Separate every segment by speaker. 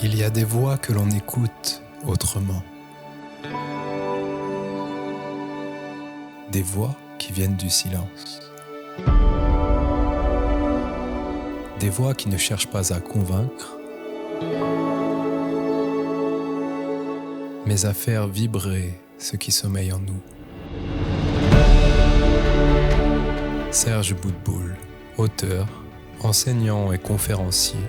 Speaker 1: Il y a des voix que l'on écoute autrement. Des voix qui viennent du silence. Des voix qui ne cherchent pas à convaincre, mais à faire vibrer ce qui sommeille en nous. Serge Boutboul, auteur, enseignant et conférencier,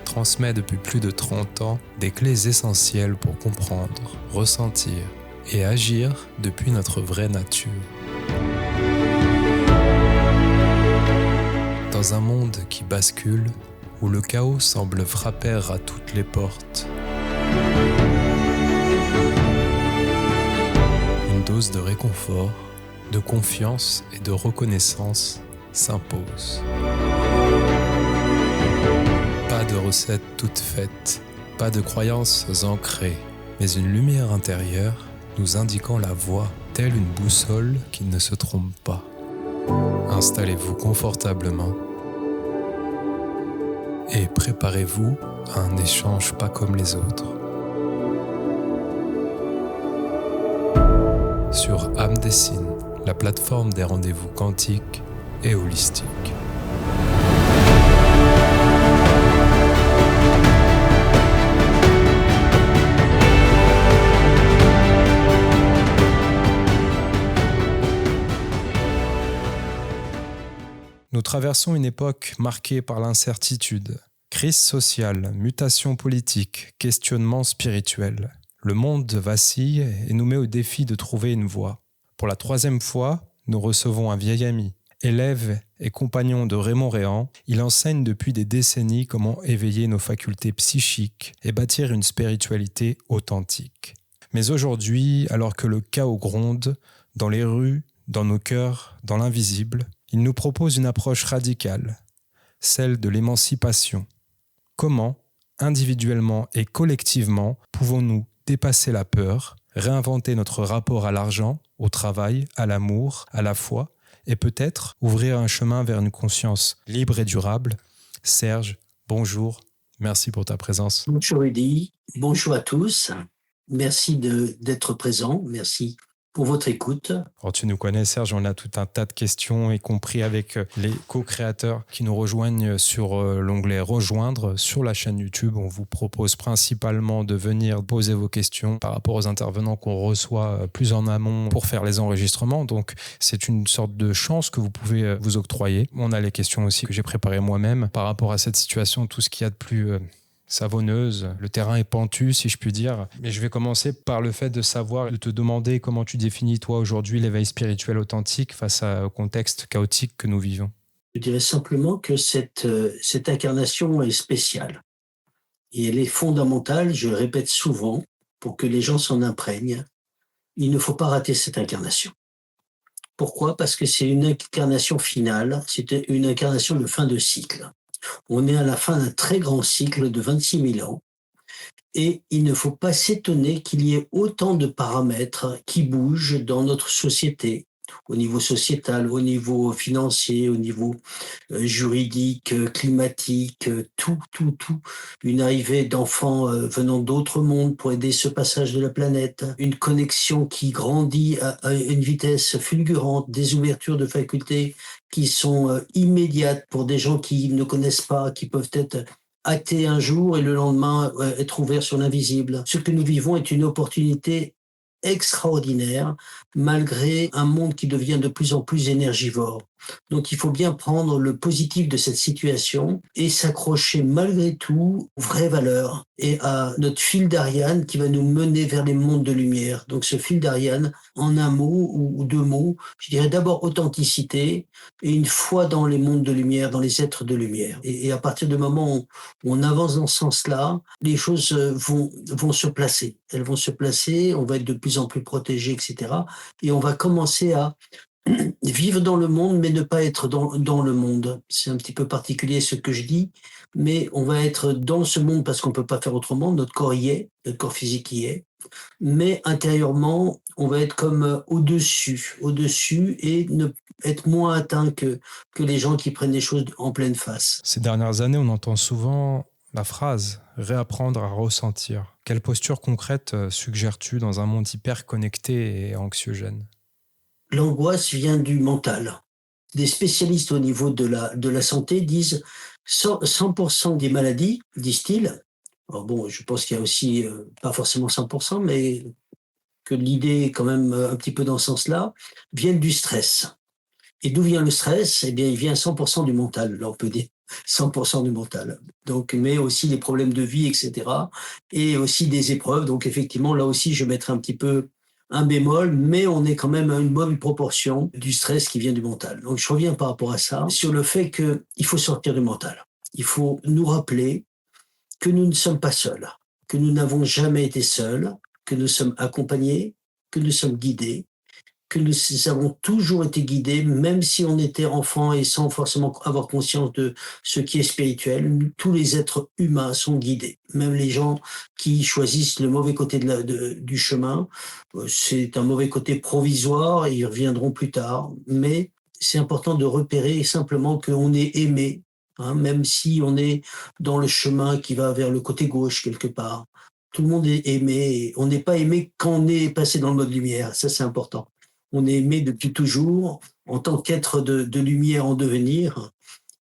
Speaker 1: transmet depuis plus de 30 ans des clés essentielles pour comprendre, ressentir et agir depuis notre vraie nature. Dans un monde qui bascule, où le chaos semble frapper à toutes les portes, une dose de réconfort, de confiance et de reconnaissance s'impose. Pas de recettes toutes faites, pas de croyances ancrées, mais une lumière intérieure nous indiquant la voie, telle une boussole qui ne se trompe pas. Installez-vous confortablement et préparez-vous à un échange pas comme les autres. Sur Âme Dessine, la plateforme des rendez-vous quantiques et holistiques. Nous traversons une époque marquée par l'incertitude, crise sociale, mutation politique, questionnement spirituel. Le monde vacille et nous met au défi de trouver une voie. Pour la 3e fois, nous recevons un vieil ami. Élève et compagnon de Raymond Réan, il enseigne depuis des décennies comment éveiller nos facultés psychiques et bâtir une spiritualité authentique. Mais aujourd'hui, alors que le chaos gronde, dans les rues, dans nos cœurs, dans l'invisible, il nous propose une approche radicale, celle de l'émancipation. Comment, individuellement et collectivement, pouvons-nous dépasser la peur, réinventer notre rapport à l'argent, au travail, à l'amour, à la foi, et peut-être ouvrir un chemin vers une conscience libre et durable? Serge, bonjour, merci pour ta présence.
Speaker 2: Bonjour Rudy, bonjour à tous, merci d'être présent, merci pour votre écoute.
Speaker 1: Alors, tu nous connais, Serge, on a tout un tas de questions, y compris avec les co-créateurs qui nous rejoignent sur l'onglet « Rejoindre » sur la chaîne YouTube. On vous propose principalement de venir poser vos questions par rapport aux intervenants qu'on reçoit plus en amont pour faire les enregistrements. Donc, c'est une sorte de chance que vous pouvez vous octroyer. On a les questions aussi que j'ai préparées moi-même par rapport à cette situation, tout ce qu'il y a de plus savonneuse. Le terrain est pentu, si je puis dire. Mais je vais commencer par le fait de savoir, de te demander comment tu définis, toi, aujourd'hui, l'éveil spirituel authentique face au contexte chaotique que nous vivons.
Speaker 2: Je dirais simplement que cette incarnation est spéciale. Et elle est fondamentale, je le répète souvent, pour que les gens s'en imprègnent. Il ne faut pas rater cette incarnation. Pourquoi ? Parce que c'est une incarnation finale, c'est une incarnation de fin de cycle. On est à la fin d'un très grand cycle de 26 000 ans et il ne faut pas s'étonner qu'il y ait autant de paramètres qui bougent dans notre société, au niveau sociétal, au niveau financier, au niveau juridique, climatique, tout. Une arrivée d'enfants venant d'autres mondes pour aider ce passage de la planète, une connexion qui grandit à une vitesse fulgurante, des ouvertures de facultés qui sont immédiates pour des gens qui ne connaissent pas, qui peuvent être athées un jour et le lendemain être ouverts sur l'invisible. Ce que nous vivons est une opportunité extraordinaire, malgré un monde qui devient de plus en plus énergivore. Donc il faut bien prendre le positif de cette situation et s'accrocher malgré tout aux vraies valeurs et à notre fil d'Ariane qui va nous mener vers les mondes de lumière. Donc ce fil d'Ariane, en un mot ou 2 mots, je dirais d'abord authenticité et une foi dans les mondes de lumière, dans les êtres de lumière. Et à partir du moment où on avance dans ce sens-là, les choses vont se placer. Elles vont se placer, on va être de plus en plus protégés, etc. Et on va commencer à vivre dans le monde, mais ne pas être dans le monde. C'est un petit peu particulier ce que je dis, mais on va être dans ce monde parce qu'on ne peut pas faire autrement, notre corps y est, notre corps physique y est, mais intérieurement, on va être comme au-dessus et être moins atteint que les gens qui prennent les choses en pleine face.
Speaker 1: Ces dernières années, on entend souvent La phrase « réapprendre à ressentir », quelle posture concrète suggères-tu dans un monde hyper connecté et anxiogène?
Speaker 2: L'angoisse vient du mental. Des spécialistes au niveau de la santé disent 100% des maladies, disent-ils. Alors bon, je pense qu'il y a aussi, pas forcément 100%, mais que l'idée est quand même un petit peu dans ce sens-là, viennent du stress. Et d'où vient le stress? Eh bien, il vient 100% du mental, là, on peut dire. 100% du mental. Donc, mais aussi des problèmes de vie, etc. Et aussi des épreuves. Donc, effectivement, là aussi, je mettrai un petit peu un bémol, mais on est quand même à une bonne proportion du stress qui vient du mental. Donc, je reviens par rapport à ça, sur le fait qu'il faut sortir du mental. Il faut nous rappeler que nous ne sommes pas seuls, que nous n'avons jamais été seuls, que nous sommes accompagnés, que nous sommes guidés, que nous avons toujours été guidés, même si on était enfant et sans forcément avoir conscience de ce qui est spirituel. Tous les êtres humains sont guidés. Même les gens qui choisissent le mauvais côté du chemin, c'est un mauvais côté provisoire, ils reviendront plus tard. Mais c'est important de repérer simplement qu'on est aimé, hein, même si on est dans le chemin qui va vers le côté gauche quelque part. Tout le monde est aimé. On n'est pas aimé quand on est passé dans le mode lumière. Ça, c'est important. On est aimé depuis toujours en tant qu'être de lumière en devenir.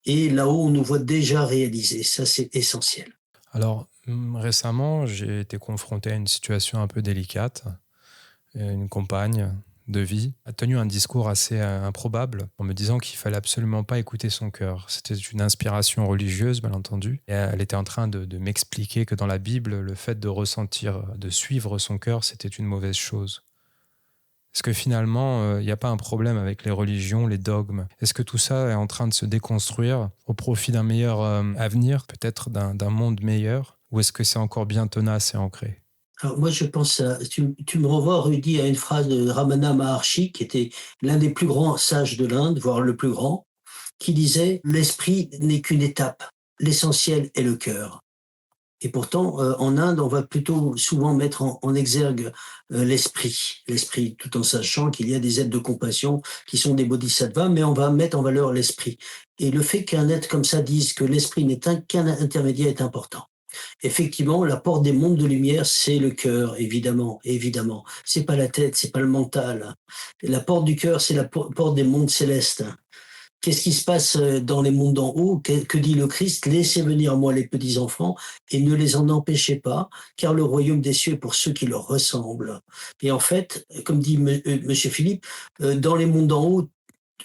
Speaker 2: Et là-haut, on nous voit déjà réaliser. Ça, c'est essentiel.
Speaker 1: Alors, récemment, j'ai été confronté à une situation un peu délicate. Une compagne de vie a tenu un discours assez improbable en me disant qu'il fallait absolument pas écouter son cœur. C'était une inspiration religieuse, bien entendu. Et elle était en train de m'expliquer que dans la Bible, le fait de ressentir, de suivre son cœur, c'était une mauvaise chose. Est-ce que finalement, il n'y a pas un problème avec les religions, les dogmes? Est-ce que tout ça est en train de se déconstruire au profit d'un meilleur avenir, peut-être d'un monde meilleur? Ou est-ce que c'est encore bien tenace et ancré?
Speaker 2: Alors moi, je pense tu me renvoies, Rudy, à une phrase de Ramana Maharshi, qui était l'un des plus grands sages de l'Inde, voire le plus grand, qui disait: l'esprit n'est qu'une étape, l'essentiel est le cœur. Et pourtant, en Inde, on va plutôt souvent mettre en exergue l'esprit, tout en sachant qu'il y a des êtres de compassion qui sont des bodhisattvas, mais on va mettre en valeur l'esprit. Et le fait qu'un être comme ça dise que l'esprit n'est qu'un intermédiaire est important. Effectivement, la porte des mondes de lumière, c'est le cœur, évidemment, évidemment. C'est pas la tête, c'est pas le mental. La porte du cœur, c'est la porte des mondes célestes. Qu'est-ce qui se passe dans les mondes d'en haut? Que dit le Christ? Laissez venir à moi les petits enfants et ne les en empêchez pas, car le royaume des cieux est pour ceux qui leur ressemblent. Et en fait, comme dit Monsieur Philippe, dans les mondes d'en haut,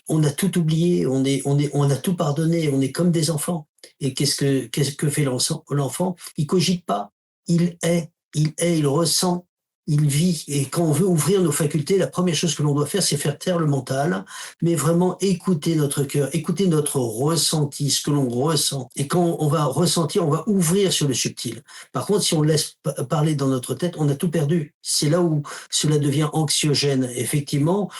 Speaker 2: on a tout oublié, on a tout pardonné, on est comme des enfants. Et qu'est-ce que fait l'enfant? Il cogite pas, il ressent, il vit. Et quand on veut ouvrir nos facultés, la première chose que l'on doit faire, c'est faire taire le mental, mais vraiment écouter notre cœur, écouter notre ressenti, ce que l'on ressent. Et quand on va ressentir, on va ouvrir sur le subtil. Par contre, si on laisse parler dans notre tête, on a tout perdu. C'est là où cela devient anxiogène. Effectivement,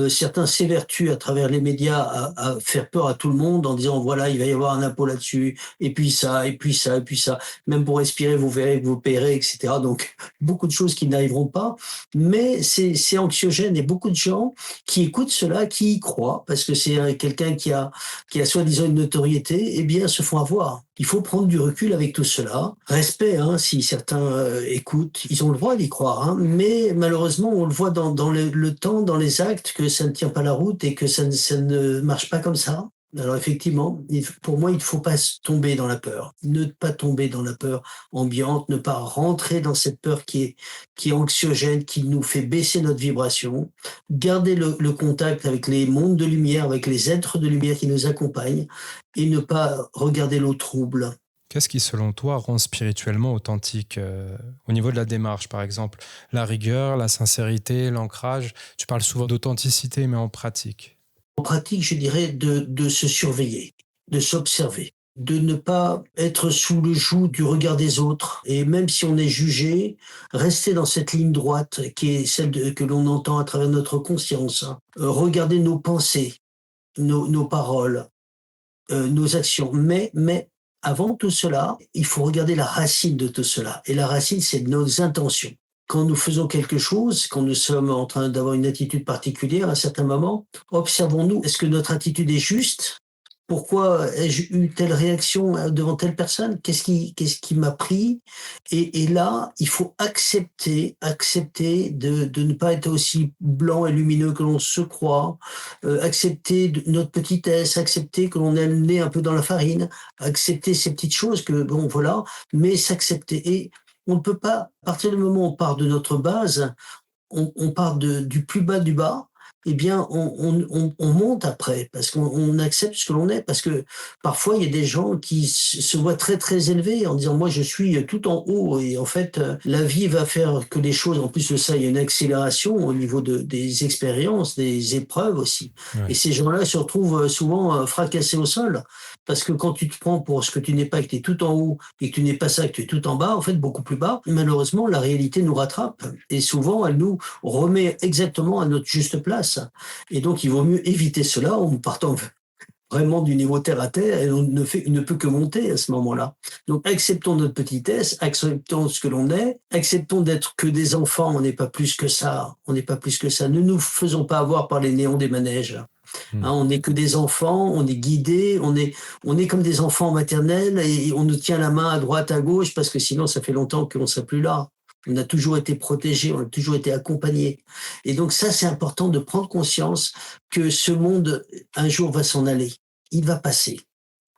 Speaker 2: certains s'évertuent à travers les médias à faire peur à tout le monde en disant voilà, il va y avoir un impôt là-dessus, et puis ça, et puis ça, et puis ça. Même pour respirer, vous verrez que vous paierez, etc. Donc, beaucoup de choses qui n'arriveront pas, mais c'est anxiogène et beaucoup de gens qui écoutent cela, qui y croient, parce que c'est quelqu'un qui a soi-disant une notoriété, eh bien, se font avoir. Il faut prendre du recul avec tout cela. Respect, hein, si certains écoutent, ils ont le droit d'y croire, hein, mais malheureusement, on le voit dans le temps, dans les actes, que ça ne tient pas la route et que ça ne marche pas comme ça. Alors effectivement, pour moi, il ne faut pas tomber dans la peur. Ne pas tomber dans la peur ambiante, ne pas rentrer dans cette peur qui est anxiogène, qui nous fait baisser notre vibration. Garder le contact avec les mondes de lumière, avec les êtres de lumière qui nous accompagnent et ne pas regarder l'eau trouble.
Speaker 1: Qu'est-ce qui, selon toi, rend spirituellement authentique au niveau de la démarche, par exemple? La rigueur, la sincérité, l'ancrage. Tu parles souvent d'authenticité, mais en pratique.
Speaker 2: En pratique, je dirais de se surveiller, de s'observer, de ne pas être sous le joug du regard des autres. Et même si on est jugé, rester dans cette ligne droite qui est celle que l'on entend à travers notre conscience. Hein. Regarder nos pensées, nos paroles, nos actions. Mais avant tout cela, il faut regarder la racine de tout cela. Et la racine, c'est nos intentions. Quand nous faisons quelque chose, quand nous sommes en train d'avoir une attitude particulière à un certain moment, observons-nous. Est-ce que notre attitude est juste? Pourquoi ai-je eu telle réaction devant telle personne? Qu'est-ce qui m'a pris? Et là, il faut accepter de ne pas être aussi blanc et lumineux que l'on se croit, accepter notre petitesse, accepter que l'on a le nez un peu dans la farine, accepter ces petites choses que bon voilà, mais s'accepter et on ne peut pas à partir du moment où on part de notre base, on part du plus bas du bas, eh bien, on monte après parce qu'on accepte ce que l'on est. Parce que parfois, il y a des gens qui se voient très, très élevés en disant: «Moi, je suis tout en haut» et en fait, la vie va faire que les choses en plus de ça, il y a une accélération au niveau des expériences, des épreuves aussi et
Speaker 1: Ouais.
Speaker 2: ces gens-là se retrouvent, souvent, fracassés au sol parce que quand tu te prends pour ce que tu n'es pas, que tu es tout en haut et que tu n'es pas ça, que tu es tout en bas, en fait, beaucoup plus bas, malheureusement, la réalité nous rattrape et souvent, elle nous remet exactement à notre juste place. Et donc, il vaut mieux éviter cela en partant vraiment du niveau terre à terre et on ne peut que monter à ce moment-là. Donc, acceptons notre petitesse, acceptons ce que l'on est, acceptons d'être que des enfants, on n'est pas plus que ça, on n'est pas plus que ça. Ne nous faisons pas avoir par les néons des manèges.
Speaker 1: Hmm.
Speaker 2: Hein, on n'est que des enfants, on est guidés, on est comme des enfants maternels et on nous tient la main à droite, à gauche, parce que sinon, ça fait longtemps qu'on ne serait plus là. On a toujours été protégés, on a toujours été accompagnés. Et donc ça, c'est important de prendre conscience que ce monde, un jour, va s'en aller. Il va passer.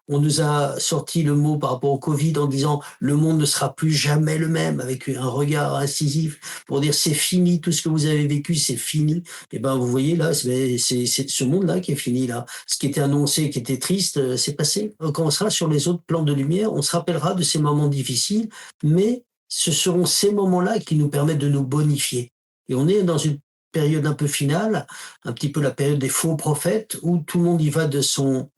Speaker 2: On nous a sorti le mot par rapport au Covid en disant le monde ne sera plus jamais le même avec un regard incisif pour dire c'est fini, tout ce que vous avez vécu, c'est fini. Et ben, vous voyez là, c'est ce monde-là qui est fini là. Ce qui était annoncé, qui était triste, c'est passé. Quand on sera sur les autres plans de lumière, on se rappellera de ces moments difficiles, mais ce seront ces moments-là qui nous permettent de nous bonifier. Et on est dans une période un peu finale, un petit peu la période des faux prophètes, où tout le monde y va de son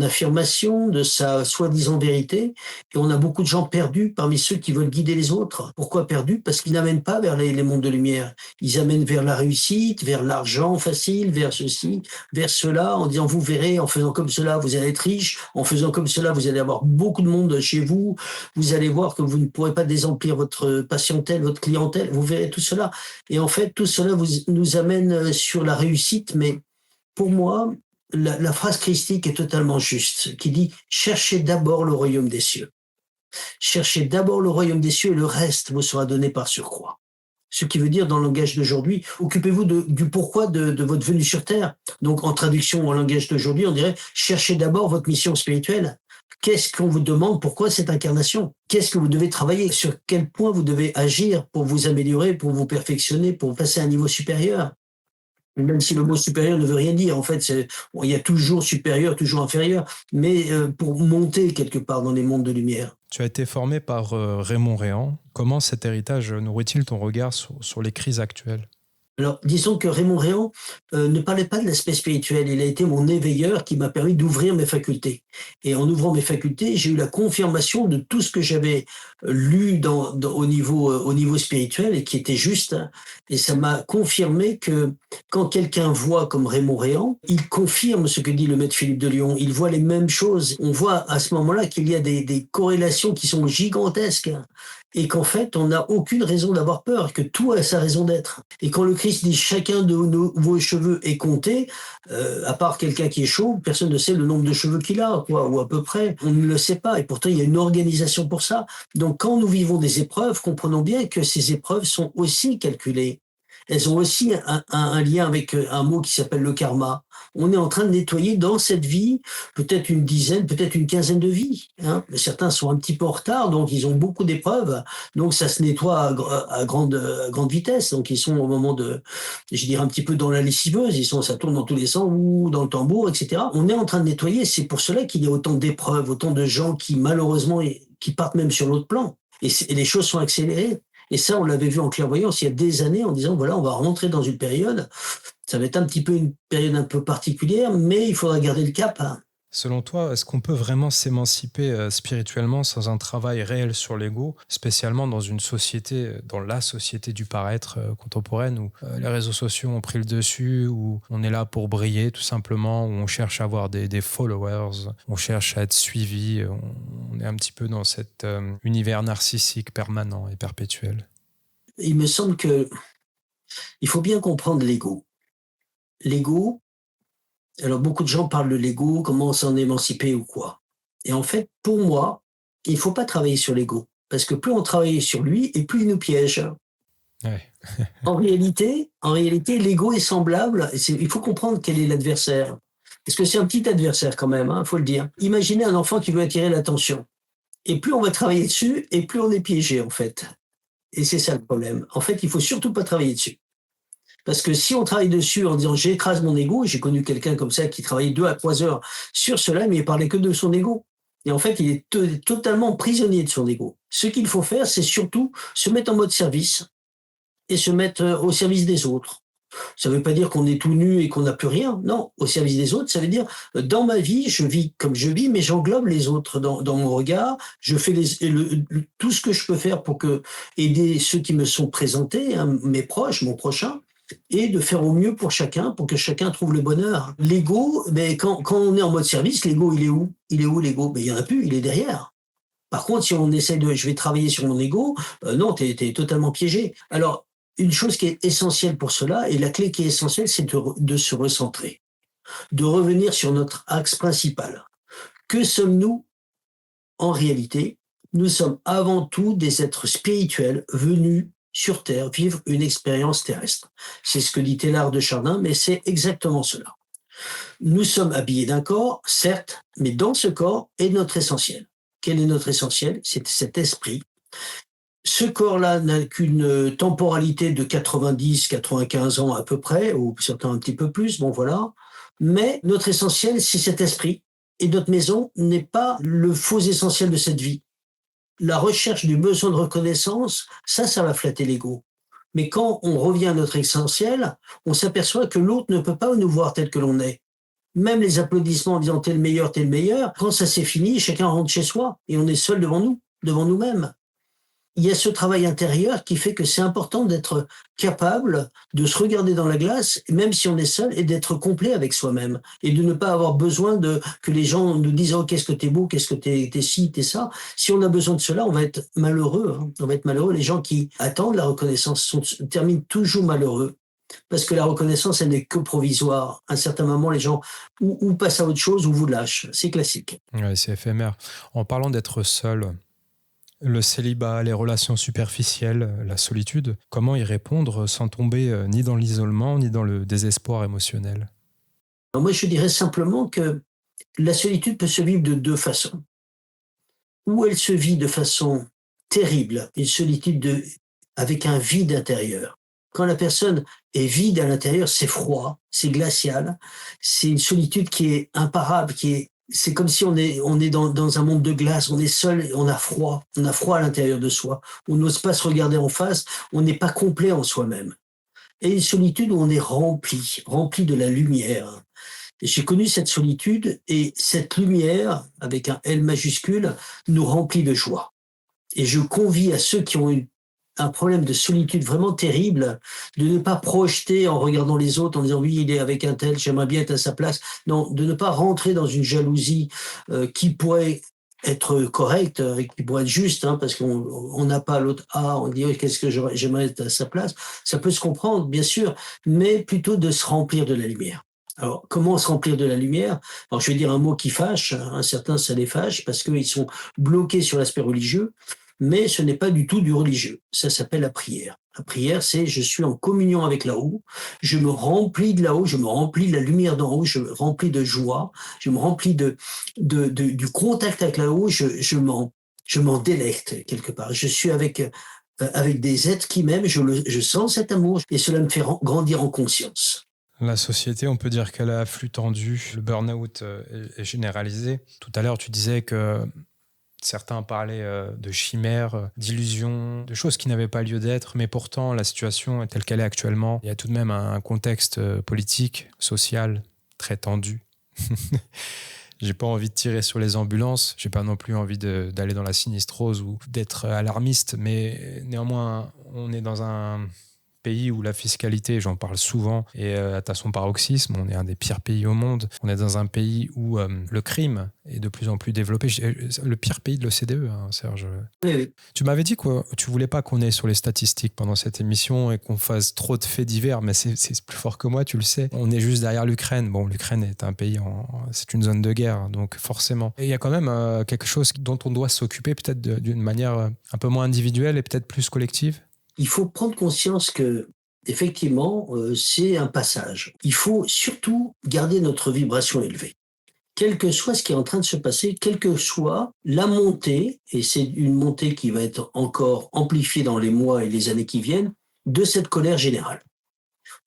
Speaker 2: affirmation, de sa soi-disant vérité. Et on a beaucoup de gens perdus parmi ceux qui veulent guider les autres. Pourquoi perdus? Parce qu'ils n'amènent pas vers les mondes de lumière. Ils amènent vers la réussite, vers l'argent facile, vers ceci, vers cela, en disant vous verrez, en faisant comme cela, vous allez être riche, en faisant comme cela, vous allez avoir beaucoup de monde chez vous, vous allez voir que vous ne pourrez pas désemplir votre patientèle, votre clientèle, vous verrez tout cela. Et en fait, tout cela nous amène sur la réussite, mais pour moi, la phrase christique est totalement juste, qui dit: «Cherchez d'abord le royaume des cieux. Cherchez d'abord le royaume des cieux et le reste vous sera donné par surcroît». Ce qui veut dire, dans le langage d'aujourd'hui, occupez-vous du pourquoi de votre venue sur terre. Donc, en traduction en langage d'aujourd'hui, on dirait: cherchez d'abord votre mission spirituelle. Qu'est-ce qu'on vous demande? Pourquoi cette incarnation? Qu'est-ce que vous devez travailler? Sur quel point vous devez agir pour vous améliorer, pour vous perfectionner, pour passer à un niveau supérieur? Même si le mot supérieur ne veut rien dire, en fait, bon, il y a toujours supérieur, toujours inférieur, mais pour monter quelque part dans les mondes de lumière.
Speaker 1: Tu as été formé par Raymond Réan. Comment cet héritage nourrit-il ton regard sur les crises actuelles?
Speaker 2: Alors, disons que Raymond Réan ne parlait pas de l'aspect spirituel. Il a été mon éveilleur qui m'a permis d'ouvrir mes facultés. Et en ouvrant mes facultés, j'ai eu la confirmation de tout ce que j'avais lu au niveau spirituel et qui était juste, hein. Et ça m'a confirmé que quand quelqu'un voit comme Raymond Réan, il confirme ce que dit le maître Philippe de Lyon. Il voit les mêmes choses. On voit à ce moment-là qu'il y a des corrélations qui sont gigantesques, hein, et qu'en fait, on n'a aucune raison d'avoir peur, que tout a sa raison d'être. Et quand le Christ dit chacun de vos cheveux est compté, à part quelqu'un qui est chauve, personne ne sait le nombre de cheveux qu'il a, quoi, ou à peu près. On ne le sait pas. Et pourtant, il y a une organisation pour ça. Donc, quand nous vivons des épreuves, comprenons bien que ces épreuves sont aussi calculées. Elles ont aussi un lien avec un mot qui s'appelle le karma. On est en train de nettoyer dans cette vie peut-être une dizaine, peut-être une quinzaine de vies, hein. Certains sont un petit peu en retard, donc ils ont beaucoup d'épreuves. Donc ça se nettoie à grande vitesse. Donc ils sont au moment de, je dirais un petit peu dans la lessiveuse, ça tourne dans tous les sens ou dans le tambour, etc. On est en train de nettoyer. C'est pour cela qu'il y a autant d'épreuves, autant de gens qui malheureusement qui partent même sur l'autre plan. Et les choses sont accélérées. Et ça, on l'avait vu en clairvoyance il y a des années en disant, voilà, on va rentrer dans une période, ça va être un petit peu une période un peu particulière, mais il faudra garder le cap, hein.
Speaker 1: Selon toi, est-ce qu'on peut vraiment s'émanciper spirituellement sans un travail réel sur l'ego, spécialement dans une société, dans la société du paraître contemporaine, où les réseaux sociaux ont pris le dessus, où on est là pour briller tout simplement, où on cherche à avoir des followers, on cherche à être suivi, on est un petit peu dans cet univers narcissique permanent et perpétuel.
Speaker 2: Il me semble que il faut bien comprendre l'ego. L'ego, Alors beaucoup de gens parlent de l'ego, comment s'en émanciper ou quoi. Et en fait, pour moi, il faut pas travailler sur l'ego, parce que plus on travaille sur lui et plus il nous piège.
Speaker 1: Ouais.
Speaker 2: En réalité, l'ego est semblable. Il faut comprendre quel est l'adversaire. Parce que c'est un petit adversaire quand même, faut le dire. Imaginez un enfant qui veut attirer l'attention. Et plus on va travailler dessus, et plus on est piégé en fait. Et c'est ça le problème. En fait, il faut surtout pas travailler dessus. Parce que si on travaille dessus en disant j'écrase mon ego, j'ai connu quelqu'un comme ça qui travaillait 2 à 3 heures sur cela, mais il parlait que de son ego. Et en fait, il est totalement prisonnier de son ego. Ce qu'il faut faire, c'est surtout se mettre en mode service et se mettre au service des autres. Ça ne veut pas dire qu'on est tout nu et qu'on n'a plus rien. Non, au service des autres, ça veut dire dans ma vie, je vis comme je vis, mais j'englobe les autres dans mon regard. Je fais tout ce que je peux faire pour aider ceux qui me sont présentés, hein, mes proches, mon prochain, et de faire au mieux pour chacun, pour que chacun trouve le bonheur. L'ego, ben, quand on est en mode service, l'ego, il est où? Il est où l'ego? Ben, il n'y en a plus, il est derrière. Par contre, si on essaie je vais travailler sur mon ego, non, t'es totalement piégé. Alors, une chose qui est essentielle pour cela, et la clé qui est essentielle, c'est de se recentrer, de revenir sur notre axe principal. Que sommes-nous en réalité? Nous sommes avant tout des êtres spirituels venus sur Terre vivre une expérience terrestre. C'est ce que dit Teilhard de Chardin, mais c'est exactement cela. Nous sommes habillés d'un corps, certes, mais dans ce corps est notre essentiel. Quel est notre essentiel? C'est cet esprit. Ce corps-là n'a qu'une temporalité de 90-95 ans à peu près, ou certains un petit peu plus, bon voilà. Mais notre essentiel, c'est cet esprit. Et notre maison n'est pas le faux essentiel de cette vie. La recherche du besoin de reconnaissance, ça va flatter l'ego. Mais quand on revient à notre essentiel, on s'aperçoit que l'autre ne peut pas nous voir tel que l'on est. Même les applaudissements en disant t'es le meilleur, quand ça c'est fini, chacun rentre chez soi et on est seul devant nous, devant nous-mêmes. Il y a ce travail intérieur qui fait que c'est important d'être capable de se regarder dans la glace, même si on est seul, et d'être complet avec soi-même. Et de ne pas avoir besoin que les gens nous disent, oh, qu'est-ce que t'es beau, qu'est-ce que t'es ci, t'es ça. Si on a besoin de cela, on va être malheureux, hein. On va être malheureux. Les gens qui attendent la reconnaissance terminent toujours malheureux. Parce que la reconnaissance, elle n'est que provisoire. À un certain moment, les gens ou passent à autre chose ou vous lâchent. C'est classique.
Speaker 1: Ouais, c'est éphémère. En parlant d'être seul, le célibat, les relations superficielles, la solitude, comment y répondre sans tomber ni dans l'isolement ni dans le désespoir émotionnel?
Speaker 2: Alors moi, je dirais simplement que la solitude peut se vivre de 2 façons. Ou elle se vit de façon terrible, une solitude avec un vide intérieur. Quand la personne est vide à l'intérieur, c'est froid, c'est glacial, c'est une solitude qui est imparable, c'est comme si on est dans un monde de glace, on est seul, on a froid à l'intérieur de soi, on n'ose pas se regarder en face, on n'est pas complet en soi-même. Et une solitude où on est rempli de la lumière. Et j'ai connu cette solitude et cette lumière, avec un L majuscule, nous remplit de joie. Et je convie à ceux qui ont un problème de solitude vraiment terrible, de ne pas projeter en regardant les autres, en disant oui, il est avec un tel, j'aimerais bien être à sa place. Non, de ne pas rentrer dans une jalousie qui pourrait être correcte, qui pourrait être juste, hein, parce qu'on n'a pas l'autre A, on dit oui, qu'est-ce que j'aimerais être à sa place. Ça peut se comprendre, bien sûr, mais plutôt de se remplir de la lumière. Alors, comment se remplir de la lumière? Alors, je vais dire un mot qui fâche, hein, certains ça les fâche parce qu'ils sont bloqués sur l'aspect religieux, mais ce n'est pas du tout du religieux. Ça s'appelle la prière. La prière, c'est je suis en communion avec là-haut, je me remplis de là-haut, je me remplis de la lumière d'en haut, je me remplis de joie, je me remplis du contact avec là-haut, je m'en délecte quelque part. Je suis avec des êtres qui m'aiment, je sens cet amour et cela me fait grandir en conscience.
Speaker 1: La société, on peut dire qu'elle est à flux tendu. Le burn-out est généralisé. Tout à l'heure, tu disais que certains parlaient de chimères, d'illusions, de choses qui n'avaient pas lieu d'être, mais pourtant la situation est telle qu'elle est actuellement. Il y a tout de même un contexte politique, social, très tendu. J'ai pas envie de tirer sur les ambulances, j'ai pas non plus envie d'aller dans la sinistrose ou d'être alarmiste, mais néanmoins, on est dans un pays où la fiscalité, j'en parle souvent, est à son paroxysme. On est un des pires pays au monde. On est dans un pays où le crime est de plus en plus développé. Le pire pays de l'OCDE, hein, Serge.
Speaker 2: Oui, oui.
Speaker 1: Tu m'avais dit que tu voulais pas qu'on aille sur les statistiques pendant cette émission et qu'on fasse trop de faits divers, mais c'est plus fort que moi, tu le sais. On est juste derrière l'Ukraine. Bon, l'Ukraine est un pays, c'est une zone de guerre, donc forcément. Et il y a quand même quelque chose dont on doit s'occuper peut-être d'une manière un peu moins individuelle et peut-être plus collective.
Speaker 2: Il faut prendre conscience que, effectivement, c'est un passage. Il faut surtout garder notre vibration élevée. Quel que soit ce qui est en train de se passer, quelle que soit la montée, et c'est une montée qui va être encore amplifiée dans les mois et les années qui viennent, de cette colère générale.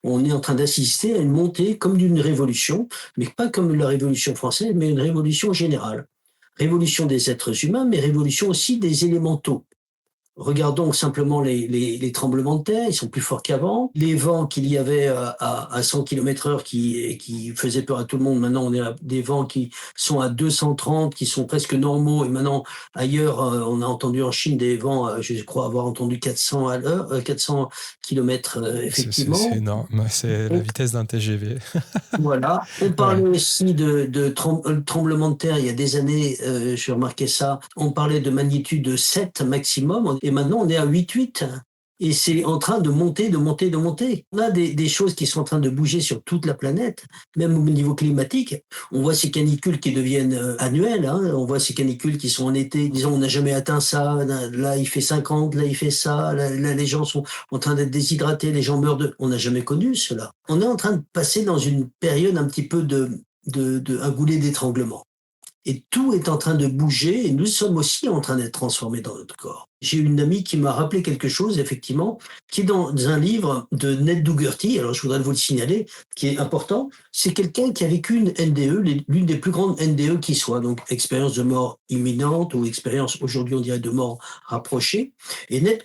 Speaker 2: On est en train d'assister à une montée comme d'une révolution, mais pas comme la révolution française, mais une révolution générale. Révolution des êtres humains, mais révolution aussi des élémentaux. Regardons simplement les tremblements de terre, ils sont plus forts qu'avant. Les vents qu'il y avait à 100 km/h qui faisaient peur à tout le monde, maintenant on est à des vents qui sont à 230, qui sont presque normaux. Et maintenant, ailleurs, on a entendu en Chine des vents, je crois avoir entendu 400 à l'heure, 400 km effectivement.
Speaker 1: C'est énorme, c'est la vitesse d'un TGV.
Speaker 2: Voilà. On parlait aussi de tremblement de terre il y a des années, j'ai remarqué ça. On parlait de magnitude 7 maximum et maintenant on est à 8,8. Et c'est en train de monter, de monter, de monter. On a des choses qui sont en train de bouger sur toute la planète, même au niveau climatique. On voit ces canicules qui deviennent annuelles. Hein. On voit ces canicules qui sont en été. Disons, on n'a jamais atteint ça. Là, il fait 50. Là, il fait ça. Là, les gens sont en train d'être déshydratés. Les gens meurent de... On n'a jamais connu cela. On est en train de passer dans une période un petit peu un goulet d'étranglement. Et tout est en train de bouger et nous sommes aussi en train d'être transformés dans notre corps. J'ai une amie qui m'a rappelé quelque chose, effectivement, qui est dans un livre de Ned Dougherty, alors je voudrais vous le signaler, qui est important. C'est quelqu'un qui a vécu une NDE, l'une des plus grandes NDE qui soit, donc expérience de mort imminente ou expérience, aujourd'hui on dirait de mort rapprochée. Et Ned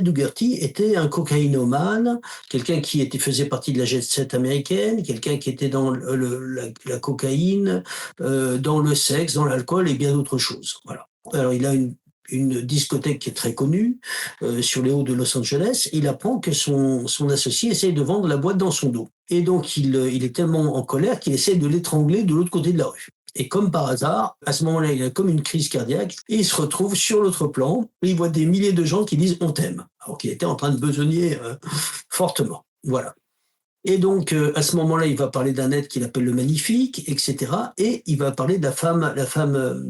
Speaker 2: Dougherty était un cocaïnomane, quelqu'un qui faisait partie de la jet set américaine, quelqu'un qui était dans la cocaïne, dans le sexe, dans l'alcool et bien d'autres choses. Voilà. Alors il a une discothèque qui est très connue sur les hauts de Los Angeles. Il apprend que son associé essaye de vendre la boîte dans son dos. Et donc, il est tellement en colère qu'il essaye de l'étrangler de l'autre côté de la rue. Et comme par hasard, à ce moment-là, il a comme une crise cardiaque et il se retrouve sur l'autre plan. Et il voit des milliers de gens qui disent « on t'aime », alors qu'il était en train de besogner fortement. Voilà. Et donc, à ce moment-là, il va parler d'un être qu'il appelle le magnifique, etc. Et il va parler de la femme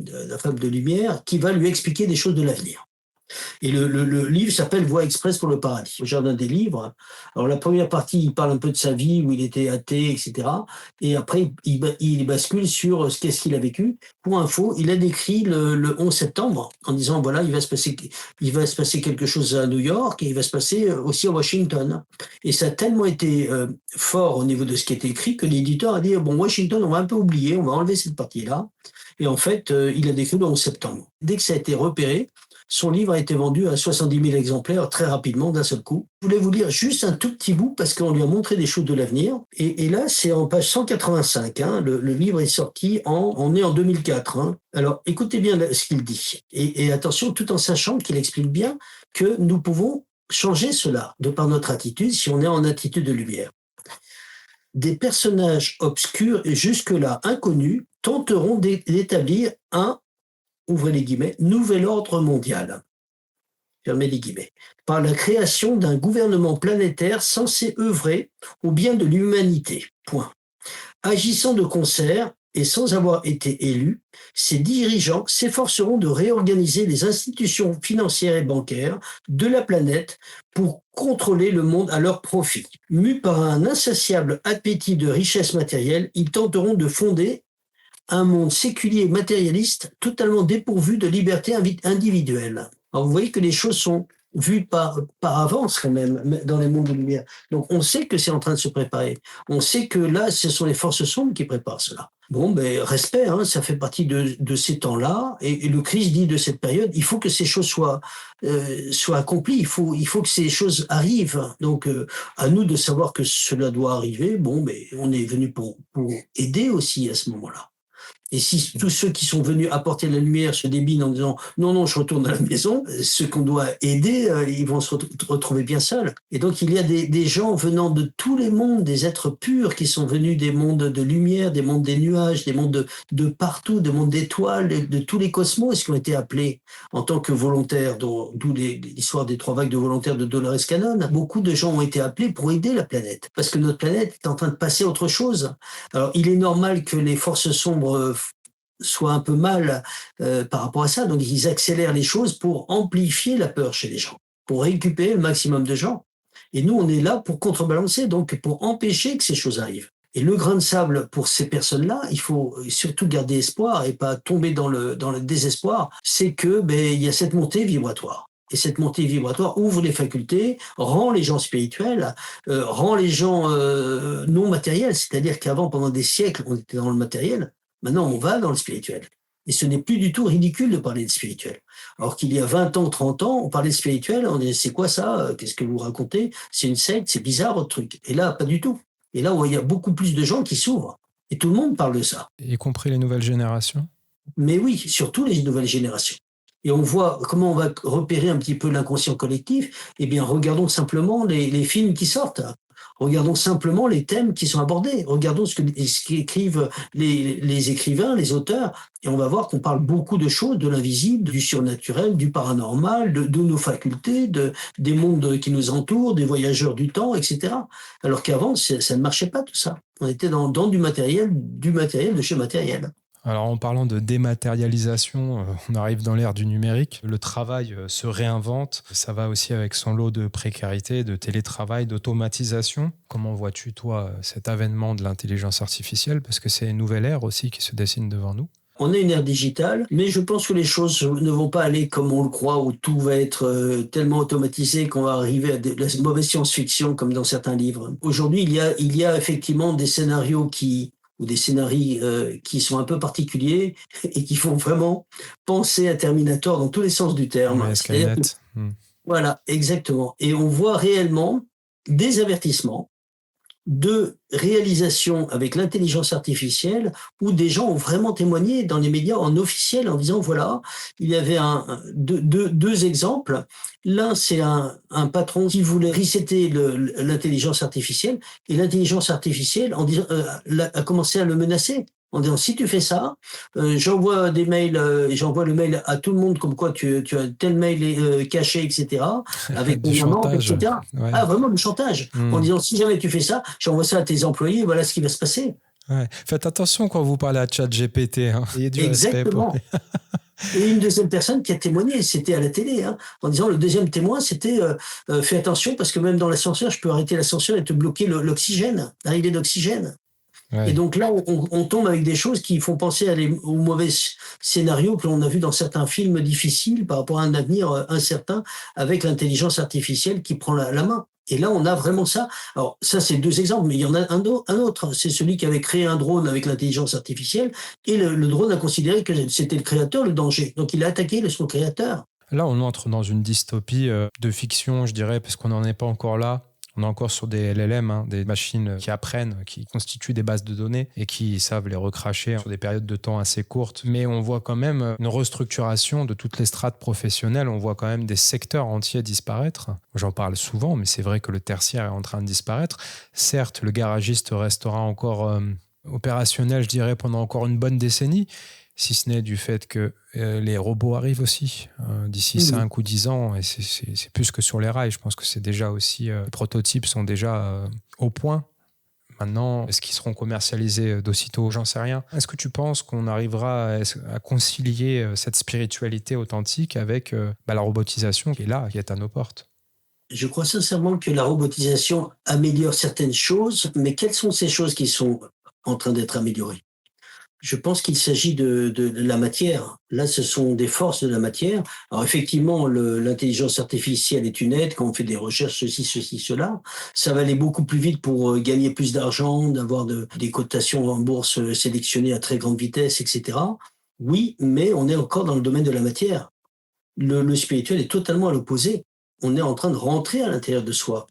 Speaker 2: de lumière qui va lui expliquer des choses de l'avenir. Et le livre s'appelle Voie express pour le paradis, au jardin des livres. Alors la première partie, il parle un peu de sa vie, où il était athée, etc. Et après, il bascule sur qu'est-ce qu'il a vécu. Pour info, il a décrit le 11 septembre en disant, voilà, il va se passer quelque chose à New York et il va se passer aussi à Washington. Et ça a tellement été fort au niveau de ce qui était écrit que l'éditeur a dit, bon, Washington, on va un peu oublier, on va enlever cette partie-là. Et en fait, il a décrit le 11 septembre. Dès que ça a été repéré, son livre a été vendu à 70 000 exemplaires très rapidement, d'un seul coup. Je voulais vous lire juste un tout petit bout parce qu'on lui a montré des choses de l'avenir. Et là, c'est en page 185. Hein, le livre est sorti on est en 2004. Hein. Alors, écoutez bien ce qu'il dit. Et attention, tout en sachant qu'il explique bien que nous pouvons changer cela de par notre attitude si on est en attitude de lumière. Des personnages obscurs et jusque-là inconnus tenteront d'établir un, ouvrez les guillemets, nouvel ordre mondial, fermez les guillemets, par la création d'un gouvernement planétaire censé œuvrer au bien de l'humanité. Point. Agissant de concert et sans avoir été élus, ces dirigeants s'efforceront de réorganiser les institutions financières et bancaires de la planète pour contrôler le monde à leur profit. Mus par un insatiable appétit de richesse matérielle, ils tenteront de fonder un monde séculier et matérialiste totalement dépourvu de liberté individuelle. Alors vous voyez que les choses sont vues par avance quand même dans les mondes de lumière. Donc on sait que c'est en train de se préparer. On sait que là, ce sont les forces sombres qui préparent cela. Bon, ben respect, hein, ça fait partie de ces temps-là. Et le Christ dit de cette période, il faut que ces choses soient accomplies. Il faut que ces choses arrivent. Donc à nous de savoir que cela doit arriver. Bon, mais on est venu pour aider aussi à ce moment-là. Et si tous ceux qui sont venus apporter la lumière se débinent en disant non, non, je retourne à la maison, ceux qu'on doit aider, ils vont se retrouver bien seuls. Et donc il y a des gens venant de tous les mondes, des êtres purs qui sont venus des mondes de lumière, des mondes des nuages, des mondes de partout, des mondes d'étoiles, de tous les cosmos qui ont été appelés en tant que volontaires, d'où l'histoire des 3 vagues de volontaires de Dolores Cannon. Beaucoup de gens ont été appelés pour aider la planète, parce que notre planète est en train de passer à autre chose. Alors il est normal que les forces sombres soient un peu mal par rapport à ça. Donc, ils accélèrent les choses pour amplifier la peur chez les gens, pour récupérer le maximum de gens. Et nous, on est là pour contrebalancer, donc pour empêcher que ces choses arrivent. Et le grain de sable pour ces personnes-là, il faut surtout garder espoir et pas tomber dans le désespoir, c'est que il y a cette montée vibratoire. Et cette montée vibratoire ouvre les facultés, rend les gens spirituels, rend les gens non matériels. C'est-à-dire qu'avant, pendant des siècles, on était dans le matériel. Maintenant, on va dans le spirituel. Et ce n'est plus du tout ridicule de parler de spirituel. Alors qu'il y a 20 ans, 30 ans, on parlait de spirituel, on disait, c'est quoi ça? Qu'est-ce que vous racontez? C'est une secte, c'est bizarre votre truc. Et là, pas du tout. Et là, il y a beaucoup plus de gens qui s'ouvrent. Et tout le monde parle de ça.
Speaker 1: Y compris les nouvelles générations?
Speaker 2: Mais oui, surtout les nouvelles générations. Et on voit comment on va repérer un petit peu l'inconscient collectif. Eh bien, regardons simplement les films qui sortent. Regardons simplement les thèmes qui sont abordés. Regardons ce qu'écrivent les écrivains, les auteurs, et on va voir qu'on parle beaucoup de choses, de l'invisible, du surnaturel, du paranormal, de nos facultés, des mondes qui nous entourent, des voyageurs du temps, etc. Alors qu'avant, ça ne marchait pas tout ça. On était dans du matériel de chez matériel.
Speaker 1: Alors en parlant de dématérialisation, on arrive dans l'ère du numérique. Le travail se réinvente. Ça va aussi avec son lot de précarité, de télétravail, d'automatisation. Comment vois-tu, toi, cet avènement de l'intelligence artificielle? Parce que c'est une nouvelle ère aussi qui se dessine devant nous.
Speaker 2: On est une ère digitale, mais je pense que les choses ne vont pas aller comme on le croit, où tout va être tellement automatisé qu'on va arriver à la mauvaise science-fiction comme dans certains livres. Aujourd'hui, il y a effectivement des scénarios ou des scénarios qui sont un peu particuliers et qui font vraiment penser à Terminator dans tous les sens du terme.
Speaker 1: Ouais, Skynet.
Speaker 2: Voilà, exactement. Et on voit réellement des avertissements de réalisation avec l'intelligence artificielle où des gens ont vraiment témoigné dans les médias en officiel en disant voilà, il y avait deux exemples. L'un, c'est un patron qui voulait resetter l'intelligence artificielle et l'intelligence artificielle a commencé à le menacer en disant si tu fais ça, j'envoie des mails, j'envoie le mail à tout le monde comme quoi tu as tel mail caché, etc. avec
Speaker 1: du chantage,
Speaker 2: etc.
Speaker 1: Ouais.
Speaker 2: Ah vraiment le chantage en disant si jamais tu fais ça, j'envoie ça à tes employés, voilà ce qui va se passer.
Speaker 1: Ouais. Faites attention quand vous parlez à ChatGPT. Ayez du
Speaker 2: Exactement.
Speaker 1: respect.
Speaker 2: Et une deuxième personne qui a témoigné, c'était à la télé, en disant le deuxième témoin, c'était fais attention parce que même dans l'ascenseur, je peux arrêter l'ascenseur et te bloquer l'oxygène, l'arrivée d'oxygène. Ouais. Et donc là, on tombe avec des choses qui font penser aux mauvais scénarios que l'on a vus dans certains films difficiles par rapport à un avenir incertain avec l'intelligence artificielle qui prend la main. Et là, on a vraiment ça. Alors ça, c'est 2 exemples, mais il y en a un autre. C'est celui qui avait créé un drone avec l'intelligence artificielle et le drone a considéré que c'était le créateur le danger. Donc il a attaqué son créateur.
Speaker 1: Là, on entre dans une dystopie de fiction, je dirais, parce qu'on n'en est pas encore là. On est encore sur des LLM, des machines qui apprennent, qui constituent des bases de données et qui savent les recracher sur des périodes de temps assez courtes. Mais on voit quand même une restructuration de toutes les strates professionnelles. On voit quand même des secteurs entiers disparaître. J'en parle souvent, mais c'est vrai que le tertiaire est en train de disparaître. Certes, le garagiste restera encore opérationnel, je dirais, pendant encore une bonne décennie, si ce n'est du fait que les robots arrivent aussi d'ici 5 ou 10 ans, et c'est plus que sur les rails. Je pense que c'est déjà aussi, les prototypes sont déjà au point. Maintenant, est-ce qu'ils seront commercialisés d'aussitôt? J'en sais rien. Est-ce que tu penses qu'on arrivera à concilier cette spiritualité authentique avec la robotisation qui est là, qui est à nos portes?
Speaker 2: Je crois sincèrement que la robotisation améliore certaines choses, mais quelles sont ces choses qui sont en train d'être améliorées? Je pense qu'il s'agit de la matière. Là, ce sont des forces de la matière. Alors effectivement, l'intelligence artificielle est une aide quand on fait des recherches, ceci, cela. Ça va aller beaucoup plus vite pour gagner plus d'argent, d'avoir des cotations en bourse sélectionnées à très grande vitesse, etc. Oui, mais on est encore dans le domaine de la matière. Le spirituel est totalement à l'opposé. On est en train de rentrer à l'intérieur de soi.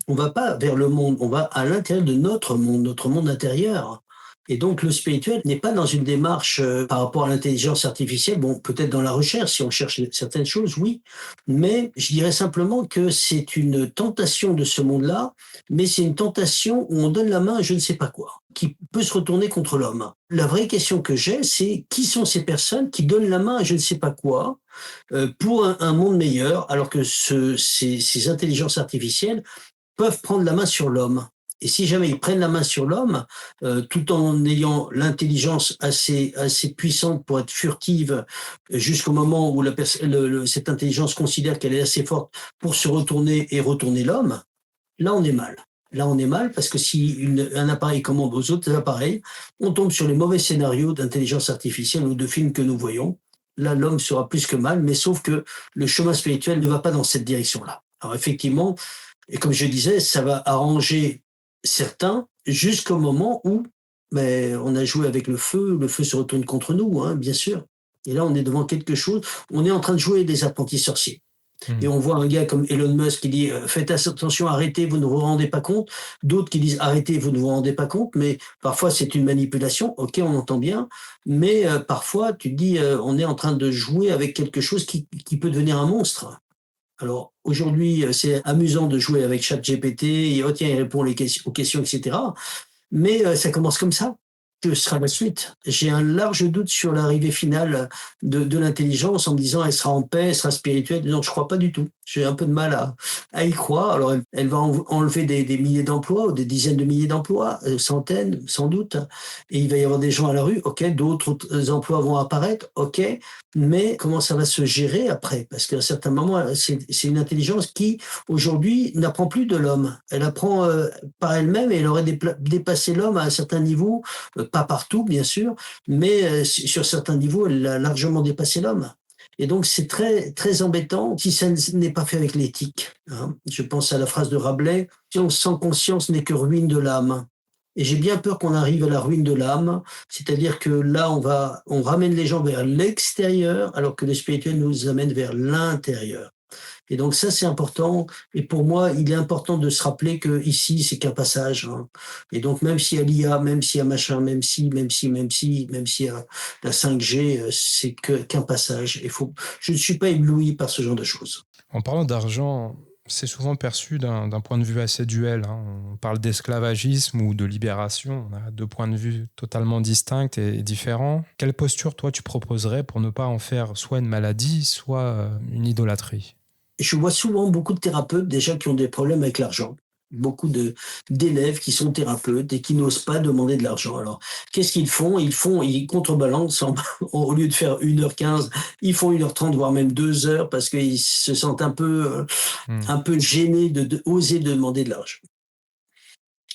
Speaker 2: On va pas vers le monde, on va à l'intérieur de notre monde intérieur. Et donc le spirituel n'est pas dans une démarche par rapport à l'intelligence artificielle, bon, peut-être dans la recherche, si on cherche certaines choses, oui, mais je dirais simplement que c'est une tentation de ce monde-là, mais c'est une tentation où on donne la main à je ne sais pas quoi, qui peut se retourner contre l'homme. La vraie question que j'ai, c'est qui sont ces personnes qui donnent la main à je ne sais pas quoi pour un monde meilleur, alors que ces intelligences artificielles peuvent prendre la main sur l'homme. Et si jamais ils prennent la main sur l'homme, tout en ayant l'intelligence assez puissante pour être furtive jusqu'au moment où cette intelligence considère qu'elle est assez forte pour se retourner et retourner l'homme, là on est mal. Là on est mal parce que si un appareil commande aux autres appareils, on tombe sur les mauvais scénarios d'intelligence artificielle ou de films que nous voyons. Là l'homme sera plus que mal, mais sauf que le chemin spirituel ne va pas dans cette direction-là. Alors effectivement, et comme je disais, ça va arranger certains jusqu'au moment où on a joué avec le feu se retourne contre nous, hein, bien sûr. Et là, on est devant quelque chose, on est en train de jouer des apprentis sorciers. Et on voit un gars comme Elon Musk qui dit faites attention, arrêtez, vous ne vous rendez pas compte. D'autres qui disent arrêtez, vous ne vous rendez pas compte. Mais parfois c'est une manipulation. Ok, on entend bien. Mais parfois tu te dis on est en train de jouer avec quelque chose qui peut devenir un monstre. Alors aujourd'hui, c'est amusant de jouer avec ChatGPT, et oh tiens, il répond aux questions, etc. Mais ça commence comme ça. Que sera la suite? J'ai un large doute sur l'arrivée finale de l'intelligence en me disant elle sera en paix, elle sera spirituelle. Non, je crois pas du tout. J'ai un peu de mal à y croire. Alors elle va enlever des milliers d'emplois ou des dizaines de milliers d'emplois, centaines sans doute. Et il va y avoir des gens à la rue. Ok, d'autres emplois vont apparaître. Ok, mais comment ça va se gérer après? Parce qu'à un certain moment, c'est une intelligence qui aujourd'hui n'apprend plus de l'homme. Elle apprend par elle-même et elle aurait dépassé l'homme à un certain niveau. Pas partout, bien sûr, mais sur certains niveaux, elle a largement dépassé l'homme. Et donc, c'est très, très embêtant si ça n'est pas fait avec l'éthique. Hein. Je pense à la phrase de Rabelais, science sans conscience n'est que ruine de l'âme. Et j'ai bien peur qu'on arrive à la ruine de l'âme, c'est-à-dire que là, on ramène les gens vers l'extérieur, alors que le spirituel nous amène vers l'intérieur. Et donc ça, c'est important. Et pour moi, il est important de se rappeler que ici, c'est qu'un passage. Hein. Et donc même s'il y a l'IA, même s'il y a machin, même s'il y a la 5G, c'est qu'un passage. Je ne suis pas ébloui par ce genre de choses.
Speaker 1: En parlant d'argent, c'est souvent perçu d'un point de vue assez duel. Hein. On parle d'esclavagisme ou de libération. On a deux points de vue totalement distincts et différents. Quelle posture, toi, tu proposerais pour ne pas en faire soit une maladie, soit une idolâtrie?
Speaker 2: Je vois souvent beaucoup de thérapeutes déjà qui ont des problèmes avec l'argent. Beaucoup d'élèves qui sont thérapeutes et qui n'osent pas demander de l'argent. Alors, qu'est-ce qu'ils font? Ils contrebalancent au lieu de faire 1h15, ils font 1h30, voire même 2 heures parce qu'ils se sentent un peu gênés de oser demander de l'argent.